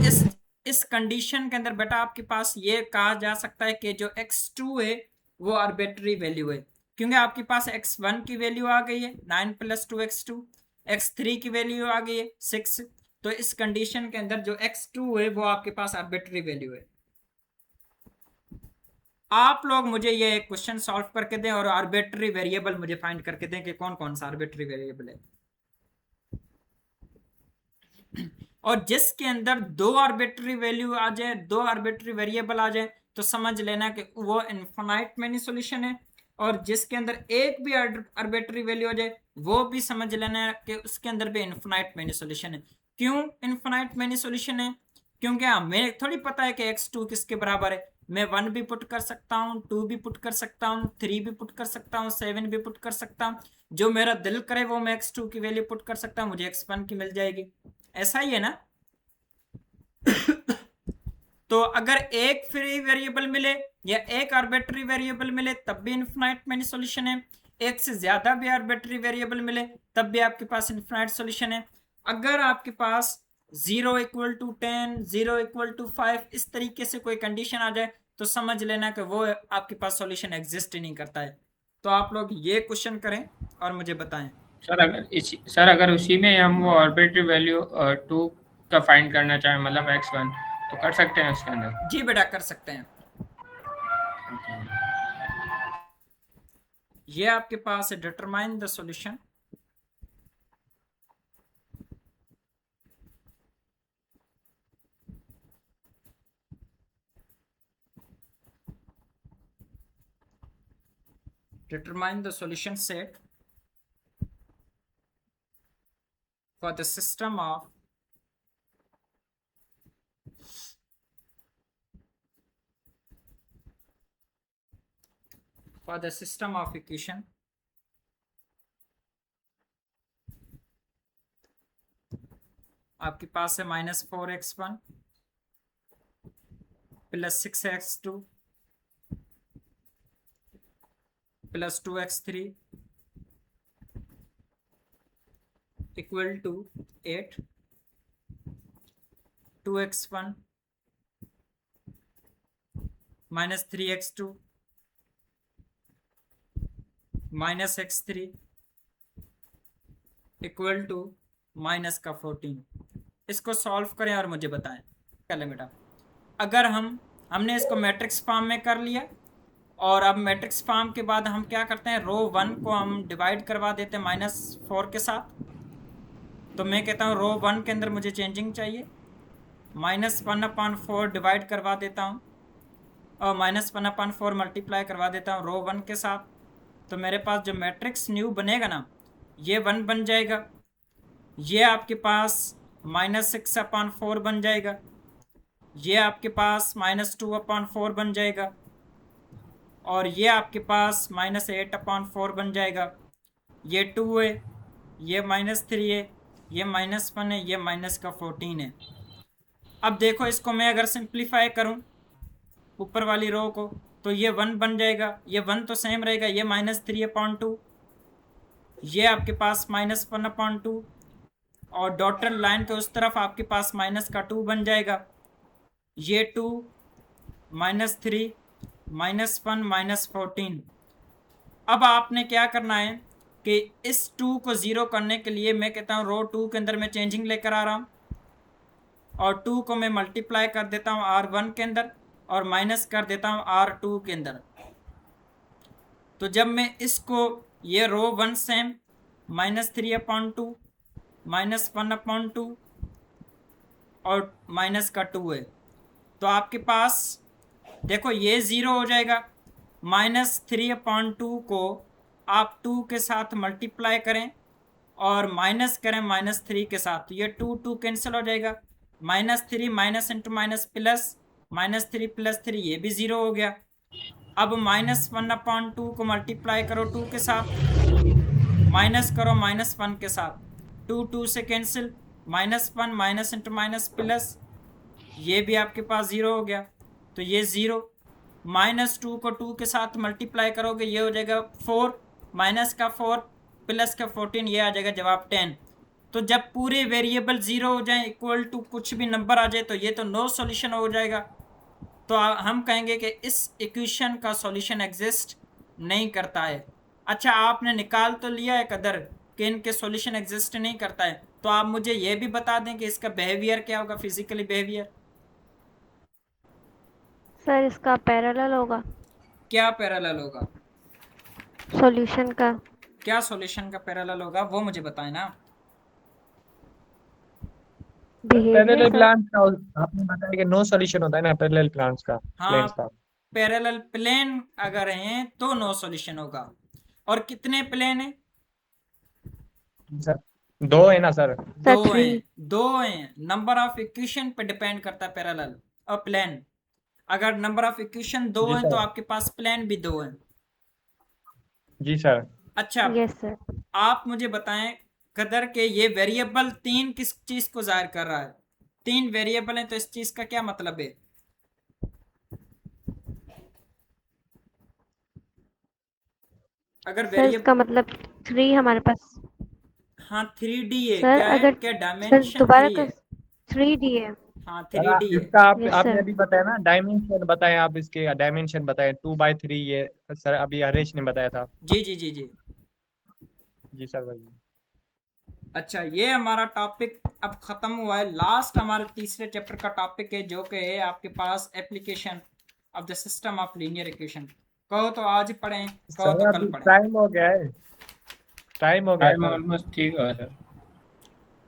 इस कंडीशन के अंदर बेटा आपके पास ये कहा जा सकता है कि जो x2 है वो आर्बिट्ररी वैल्यू है, क्योंकि आपके पास x1 की वैल्यू आ गई है 9 + 2x2, x3 की वैल्यू आ गई है 6। तो इस कंडीशन के अंदर जो x2 है वो आपके पास आर्बिट्ररी वैल्यू है। आप लोग मुझे ये क्वेश्चन सॉल्व करके दें और आर्बिट्ररी वेरिएबल मुझे फाइंड करके दें कि कौन कौन सा आर्बिट्ररी वेरिएबल है, और जिसके अंदर 2 आर्बिट्ररी वैल्यू आ जाए, 2 आर्बिट्ररी वेरिएबल आ जाए, तो समझ लेना कि वो इनफाइनाइट मैनी सॉल्यूशन है। और जिसके अंदर एक भी आर्बिट्ररी वैल्यू आ जाए वो भी समझ लेना कि उसके अंदर भी इनफाइनाइट मैनी सॉल्यूशन है। क्यों इनफाइनाइट मैनी सॉल्यूशन है? क्योंकि हमें थोड़ी पता है कि x2 किसके बराबर है। मैं 1 भी पुट कर सकता हूँ, 2 भी पुट कर सकता हूँ, 3 भी पुट कर सकता हूँ, 7 भी पुट कर सकता हूँ। जो मेरा दिल करे वो मैं x2 की वैल्यू पुट कर सकता हूँ, मुझे x1 की मिल जाएगी। ऐसा ही है ना? तो अगर एक फ्री वेरिएबल मिले या एक आर्बिट्ररी वेरिएबल मिले तब भी इनफाइनाइट मैनी सॉल्यूशन है। एक से ज्यादा भी आर्बिट्ररी वेरिएबल मिले तब भी आपके पास इनफाइनाइट सॉल्यूशन है। अगर आपके पास 0 = 10, 0 = 5 इस तरीके से कोई कंडीशन आ जाए तो समझ लेना कि वो आपके पास सॉल्यूशन एग्जिस्ट ही नहीं करता है। तो आप लोग ये क्वेश्चन करें और मुझे बताएं। सर अगर उसी में हम वो आर्बिट्ररी वैल्यू 2 का फाइंड करना चाहें, मतलब x1, तो कर सकते हैं उसके अंदर? जी बेटा कर सकते हैं। ये आपके पास है determine the solution. Determine the solution set for the system of equation आपके पास है -4x1 + 6x2 + 2x3 = 8, 2x1 -3x2 -x3 = -14। इसको सॉल्व करें और मुझे बताएं। कर लें बेटा। अगर हमने इसको मैट्रिक्स फॉर्म में कर लिया और अब मैट्रिक्स फॉर्म के बाद हम क्या करते हैं, रो 1 को हम डिवाइड करवा देते हैं -4 के साथ। तो मैं कहता हूँ रो 1 के अंदर मुझे चेंजिंग चाहिए, -1/4 डिवाइड करवा देता हूँ और -1/4 मल्टीप्लाई करवा देता हूँ रो 1 के साथ। तो मेरे पास जो मैट्रिक्स न्यू बनेगा ना, ये 1 बन जाएगा, ये आपके पास -6/4 बन जाएगा, ये आपके पास -2/4 बन जाएगा, और ये आपके पास -8/4 बन जाएगा। ये 2 है, ये -3 है, ये -1 है, ये -14 है। अब देखो इसको मैं अगर सिंप्लीफाई करूं ऊपर वाली रो को तो ये 1 बन जाएगा, ये 1 तो सेम रहेगा, ये -3/2, ये आपके पास -1/2, और डॉटेड लाइन के उस तरफ आपके पास -2 बन जाएगा, ये 2 -3 -1 -14। अब आपने क्या करना है कि इस 2 को 0 करने के लिए मैं कहता हूँ रो 2 के अंदर मैं चेंजिंग लेकर आ रहा हूँ और 2 को मैं मल्टीप्लाई कर देता हूँ R1 के अंदर और माइनस कर देता हूँ R2 के अंदर। तो जब मैं इसको ये रो 1 सेम -3/2 -1/2 और -2 है, तो आपके पास देखो ये 0 हो जाएगा। -3/2 को आप 2 के साथ मल्टीप्लाई करें और माइनस करें -3 के साथ, तो ये 2 कैंसिल हो जाएगा। -3 माइनस इंटू माइनस प्लस, -3 + 3 ये भी 0 हो गया। अब -1/2 को मल्टीप्लाई करो 2 के साथ, माइनस करो -1 के साथ, 2 से cancel, -1 minus into minus plus, ये भी आपके पास 0 हो गया, तो ये 0। -2 को 2 के साथ मल्टीप्लाई करोगे, ये हो जाएगा 4, माइनस का 4 प्लस का 14, ये आ जाएगा जवाब 10। तो जब पूरे वेरिएबल 0 हो जाए, इक्वल टू कुछ भी नंबर आ जाए, तो ये तो नो सॉल्यूशन हो जाएगा। तो हम कहेंगे कि इस इक्वेशन का सॉल्यूशन एग्जिस्ट नहीं करता है। अच्छा, आपने निकाल तो लिया है कदर कि इनके सॉल्यूशन एग्जिस्ट नहीं करता है, तो आप मुझे ये भी बता दें कि इसका बिहेवियर क्या होगा, फिजिकली बिहेवियर। सर इसका पैरेलल होगा क्या पैरेलल होगा? सॉल्यूशन का। क्या सॉल्यूशन का पैरेलल होगा वो मुझे बताएं ना। Behaviour parallel sir. प्लान्स का आपने बताया कि नो सॉल्यूशन होता है ना पैरेलल प्लान्स का, हाँ, प्लेन्स का। पैरेलल प्लेन अगर हैं तो नो सॉल्यूशन होगा। और कितने प्लेन हैं? सर 2 है ना सर? सर दो 3। हैं, दो हैं। नंबर ऑफ इक्वेशन पे डिपेंड करता है पैरेलल और प्लेन। अगर नंबर ऑफ इक्वेशन 2 जी हैं तो सर। आपके पास प्लेन भी 2 हैं। जी सर। अच्छा, यस सर। आप मुझे बताएं कदर के ये वेरिएबल 3 किस चीज को जाहिर कर रहा है? 3 वेरिएबल हैं तो इस चीज का क्या मतलब है? अगर सर वेरिएबल, इसका मतलब 3 हमारे पास। हाँ 3D है। सर क्या है? अगर क्या सर डायमेंशन दोबारा 3 कर है? 3D है। हाँ सर 3D है। इसका यस आपने सर। अभी बताया ना डायमेंशन, बताएं आप इसके डायमेंशन बताएं 2/3 ये सर अभी हरेश ने बताया था। जी जी जी जी। जी सर भाई। अच्छा, ये हमारा टॉपिक अब खत्म हुआ है। लास्ट हमारे तीसरे चैप्टर का टॉपिक है जो कि है आपके पास application of the system of linear equation. कहो तो आज पढ़ें, कहो सर तो कल अभी पढ़ें। टाइम हो गया है, टाइम हो गया टाइम सर। ऑलमोस्ट ठीक है सर।